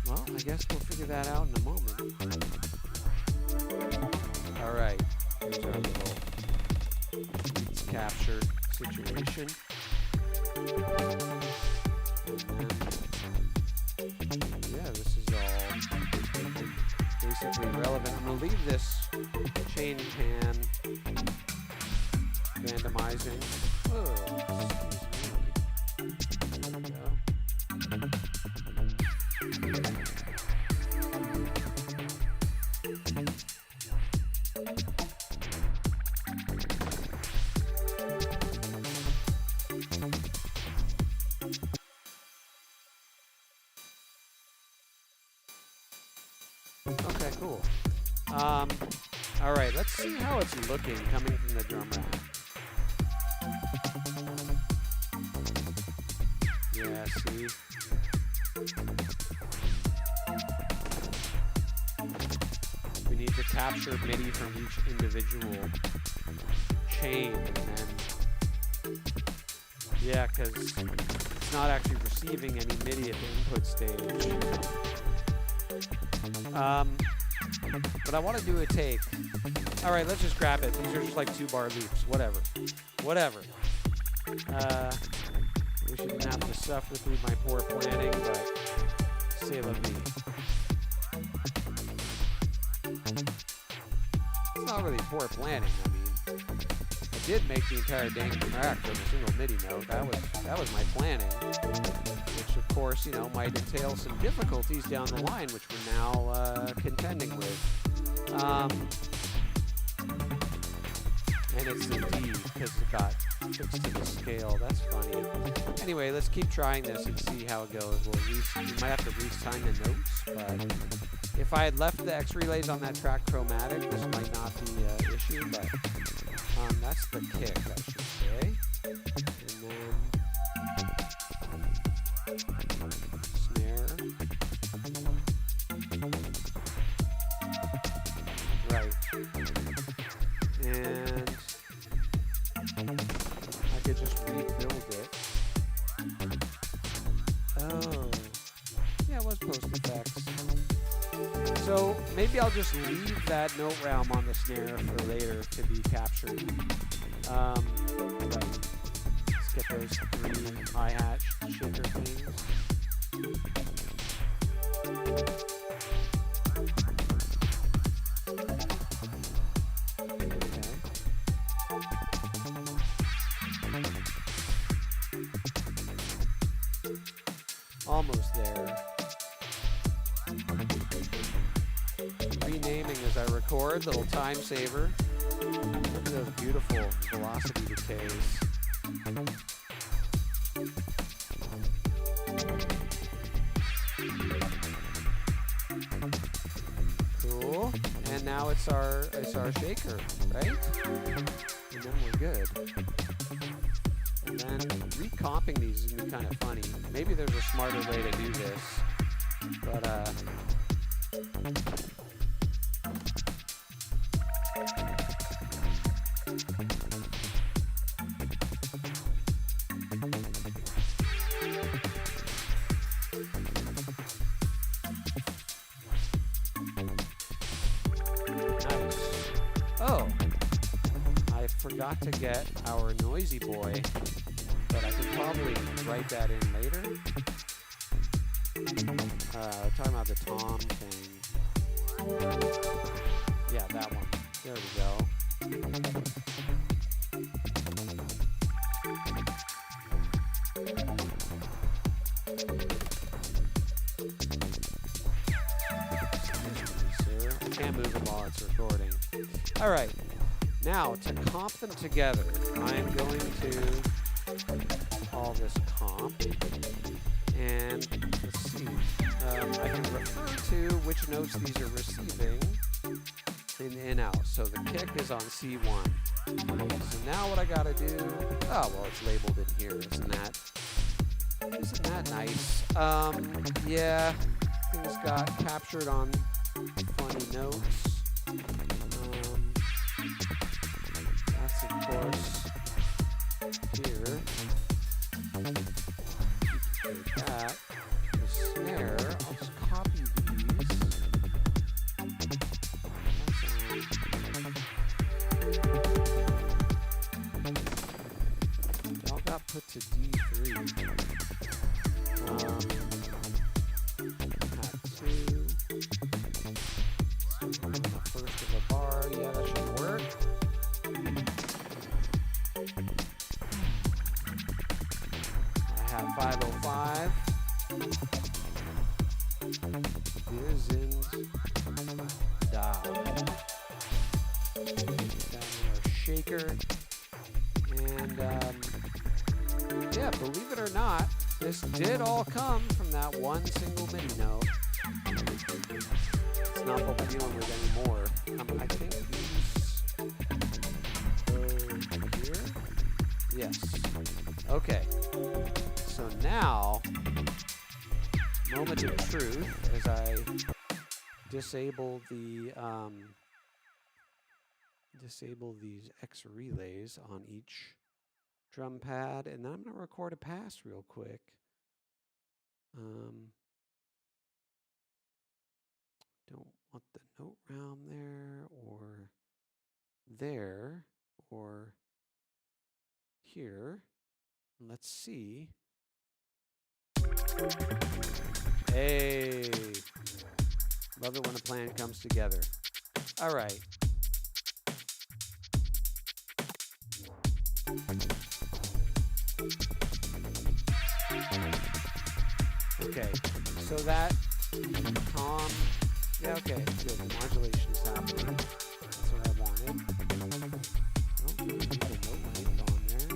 Well, I guess we'll figure that out in a moment. All right, here's our little capture situation. Yeah, this is all basically relevant. I'm going to leave this chain pan randomizing. Oh, excuse me. There we go. Okay, cool. All right, let's see how it's looking coming from the drum rack. Yeah, see? We need to capture MIDI from each individual chain, and then, yeah, because it's not actually receiving any MIDI at the input stage. But I want to do a take. All right, let's just grab it. These are just like 2-bar loops. Whatever. We shouldn't have to suffer through my poor planning, but c'est la vie. It's not really poor planning. I mean, I did make the entire dang track from a single MIDI note. That was my planning, which of course, you know, might entail some difficulties down the line, which we're now contending with. And it's the D because it got fixed to the scale. That's funny. Anyway, let's keep trying this and see how it goes. We might have to re-sign the notes, but if I had left the X relays on that track chromatic, this might not be an issue, but that's the kick, I should say. And then snare. Right. And I could just rebuild it. Oh. Yeah, it was post-effects. So maybe I'll just leave that note realm on the snare for later to be captured. Right. Let's get those 3 hi-hat shaker things. Almost there. Renaming as I record, little time saver. Look at those beautiful velocity decays. Cool. And now it's our shaker, right? And then we're good. And then recomping these is going to be kind of funny. Maybe there's a smarter way to do this. But, nice. Oh, I forgot to get our noisy boy. But I can probably write that in later. Talking about the tom thing. Yeah, that one. There we go. I can't move them while it's recording. All right. Now, to comp them together, I'm going to call this comp. And let's see, I can refer to which notes these are receiving in the in-out. So the kick is on C1. So now what I gotta do, oh, well, it's labeled in here, isn't that nice? Yeah, things got captured on funny notes. That's, of course, here. Take that. The snare, I'll just copy these. They all got put to D3. Pack 2. So on the first of a bar, yeah, that should work. I have 505. Wir sind da. Down our shaker. And yeah, believe it or not, this did all come from that one single MIDI note. It's not what we're dealing with anymore. I think these go here. Yes. Okay. So now, moment of truth, as I disable these X relays on each drum pad, and then I'm going to record a pass real quick. Don't want the note round there, or here. Let's see. Hey, love it when a plan comes together. All right. Okay, so that tom, yeah, okay, good. The modulation is happening. That's what I wanted. Oh, we need the note length on there.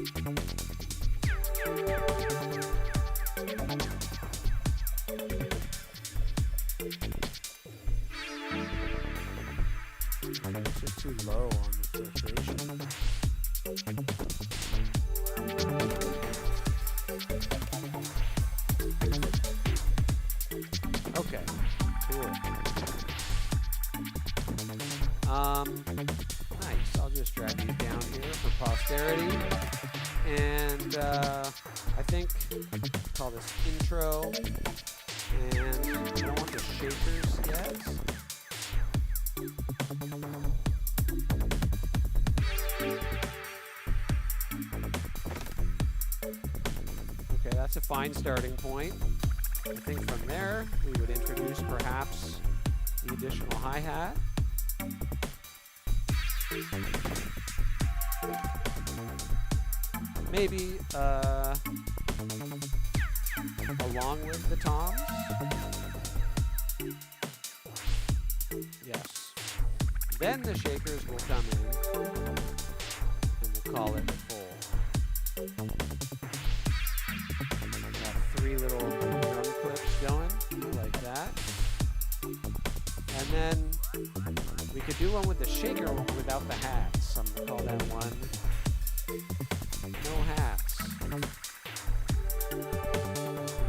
It's just too low on the filtration. Okay, cool. Nice. I'll just drag these down here for posterity. And I think call this intro. And I don't want the shakers yet. Okay, that's a fine starting point. I think from there, we would introduce perhaps the additional hi-hat. Maybe along with the toms. Yes. Then the shakers will come in, and we'll call it full. Three little drum clips going, like that. And then we could do one with the shaker without the hats. I'm going to call that one no hats. You want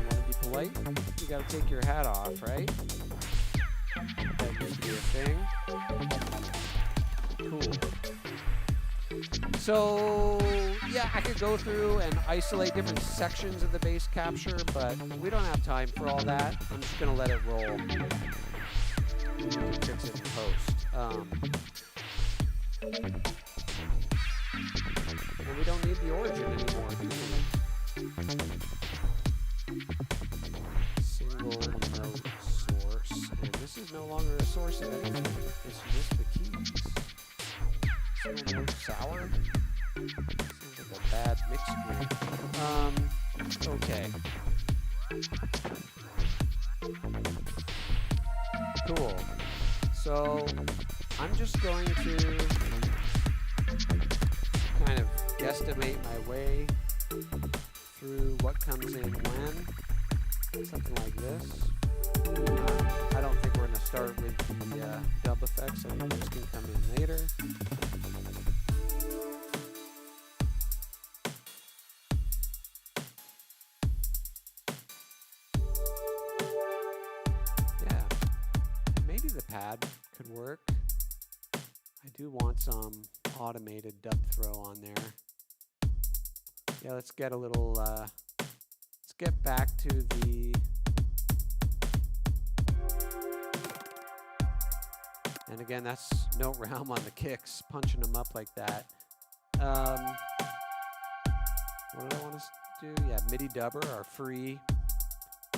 to be polite? You got to take your hat off, right? That used to be a thing. Cool. So, yeah, I could go through and isolate different sections of the bass capture, but we don't have time for all that. I'm just going to let it roll. We can fix it in post. And we don't need the origin anymore. Single note source. And this is no longer a source of anything. It's just the keys. Single note sour? Seems like a bad mix group. Okay. Cool. So I'm just going to kind of guesstimate my way through what comes in when. something like this. I don't think we're going to start with the dub effects. I think those can come in later. Yeah, maybe the pad could work. I do want some automated dub throw on there. Yeah, let's get a little, let's get back to the, and again, that's note realm on the kicks, punching them up like that. What did I want to do? Yeah, MIDI dubber, our free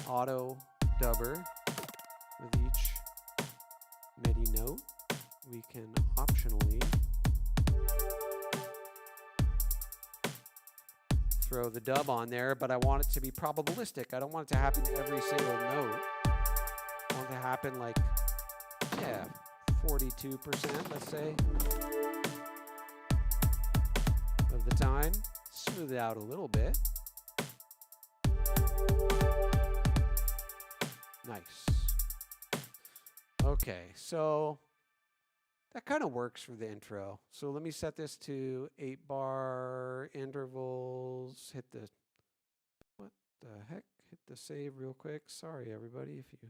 auto dubber with each MIDI note. We can optionally throw the dub on there, but I want it to be probabilistic. I don't want it to happen every single note. I want it to happen like, yeah, 42%, let's say, of the time. Smooth it out a little bit. Nice. Okay, so that kind of works for the intro. So let me set this to 8-bar intervals. Hit the, what the heck? Hit the save real quick. Sorry, everybody, if you, my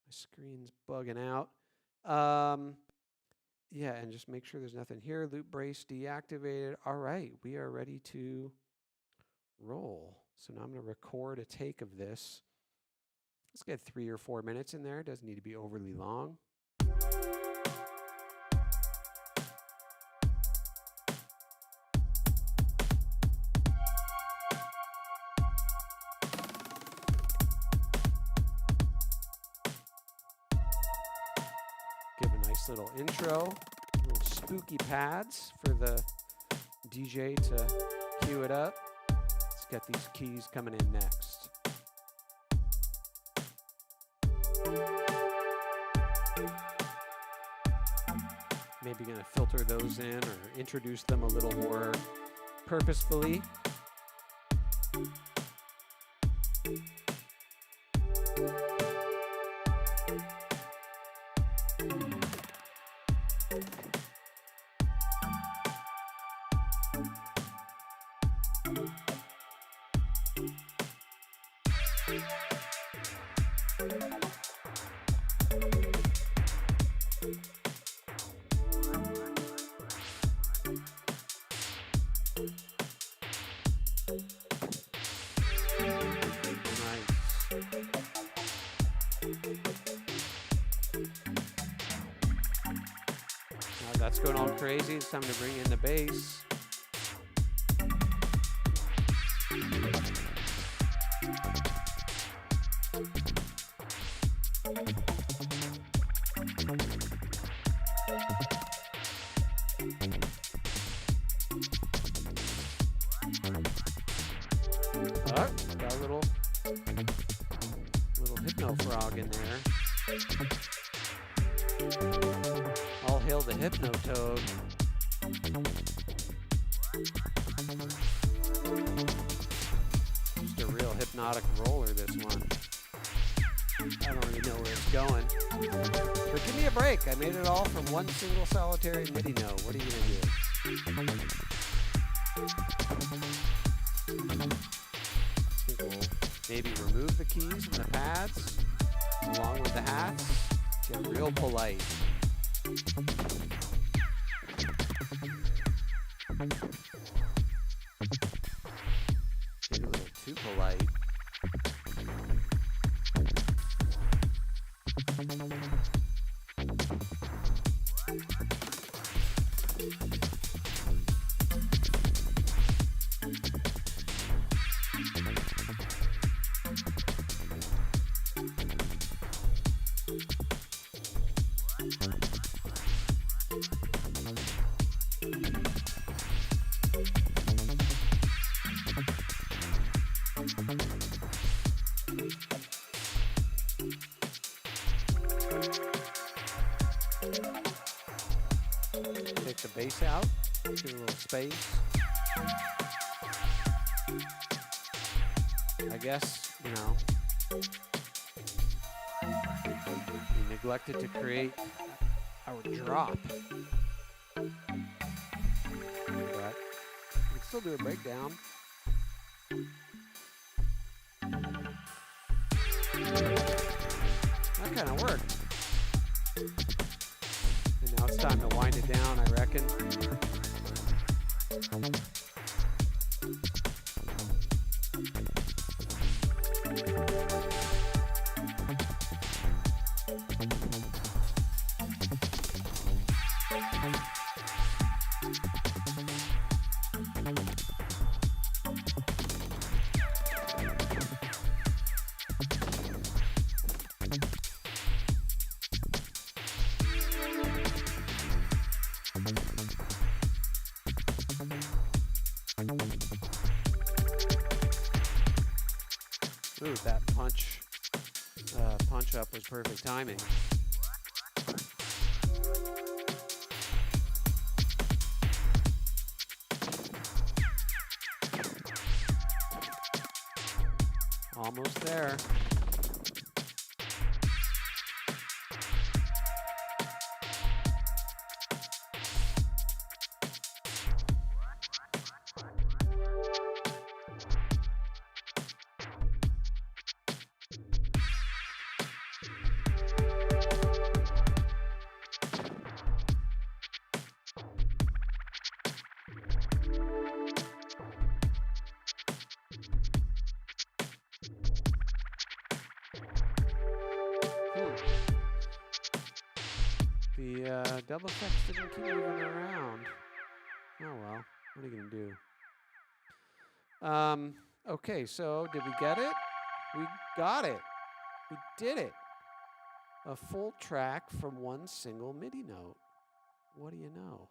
screen's bugging out. Yeah, and just make sure there's nothing here. Loop brace deactivated. All right, we are ready to roll. So now I'm going to record a take of this. Let's get 3 or 4 minutes in there. It doesn't need to be overly long. Give a nice little intro, little spooky pads for the DJ to cue it up. Let's get these keys coming in next. Maybe going to filter those in or introduce them a little more purposefully. That's going all crazy. It's time to bring in the bass. Oh, got a little hypno frog in there. All hail the Hypnotoad. Just a real hypnotic roller, this one. I don't really know where it's going. But give me a break. I made it all from one single solitary MIDI note. What are you going to do? I think we'll maybe remove the keys and the pads along with the hats. Get real polite. Maybe a little too polite. Take the bass out, give it a little space. I guess, you know, We neglected to create our drop. But we can still do a breakdown. That kind of worked. And now it's time to wind it down, I reckon. Ooh, that punch up was perfect timing. Almost there. The double effects didn't keep moving around. Oh well, what are you gonna do? Okay, so did we get it? We got it. We did it. A full track from one single MIDI note. What do you know?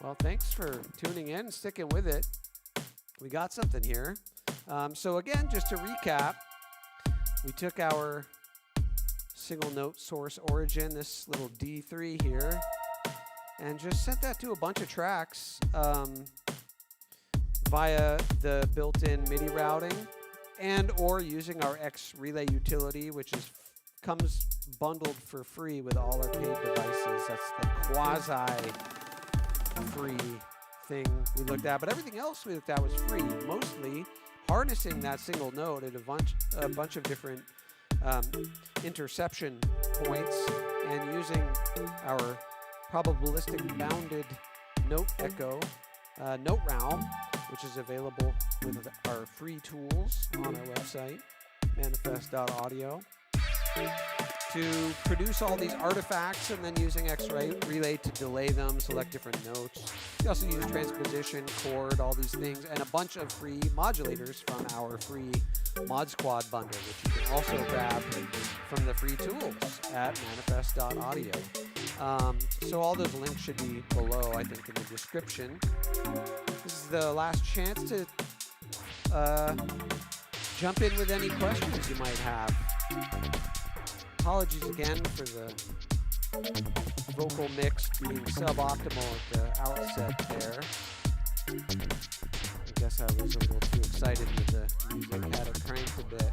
Well, thanks for tuning in, sticking with it. We got something here. So again, just to recap, we took our single note source origin, this little D3 here, and just sent that to a bunch of tracks via the built-in MIDI routing and or using our X Relay utility, which comes bundled for free with all our paid devices. That's the quasi-free thing we looked at, but everything else we looked at was free, mostly harnessing that single note at a bunch of different interception points and using our probabilistic bounded note echo note realm, which is available with our free tools on our website, manifest.audio, to produce all these artifacts, and then using X-Relay to delay them, select different notes. We also use transposition, chord, all these things, and a bunch of free modulators from our free Mod Squad bundle, which you can also grab from the free tools at manifest.audio. So all those links should be below, I think, in the description. This is the last chance to jump in with any questions you might have. Apologies again for the vocal mix being suboptimal at the outset there. I guess I was a little too excited with the music, had it cranked a bit.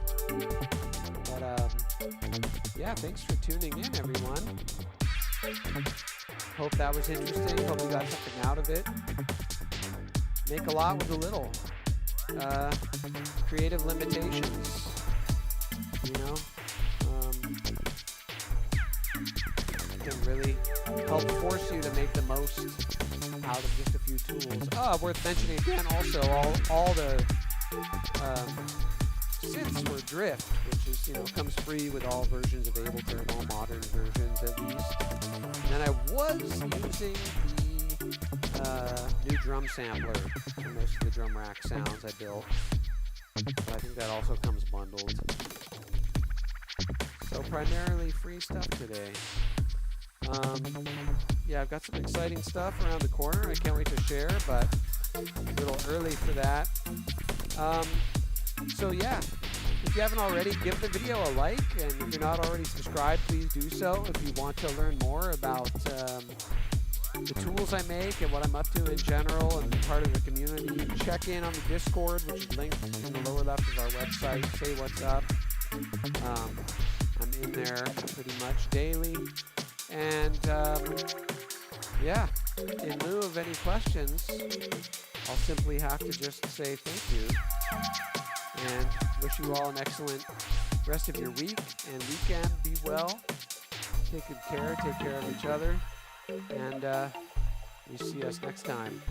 But yeah, thanks for tuning in, everyone. Hope that was interesting. Hope you got something out of it. Make a lot with a little. Creative limitations, you know, can really help force you to make the most out of just a few tools. Worth mentioning again also, all the synths were Drift, which is, you know, comes free with all versions of Ableton, all modern versions at least. And then I was using the new drum sampler for most of the drum rack sounds I built. So I think that also comes bundled. So primarily free stuff today. Yeah, I've got some exciting stuff around the corner I can't wait to share, but a little early for that. So yeah, if you haven't already, give the video a like, and if you're not already subscribed, please do so. If you want to learn more about the tools I make and what I'm up to in general and part of the community. You can check in on the Discord, which is linked in the lower left of our website. Say what's up. I'm in there pretty much daily. And yeah, in lieu of any questions, I'll simply have to just say thank you and wish you all an excellent rest of your week and weekend. Be well, take good care, take care of each other, and we see us next time.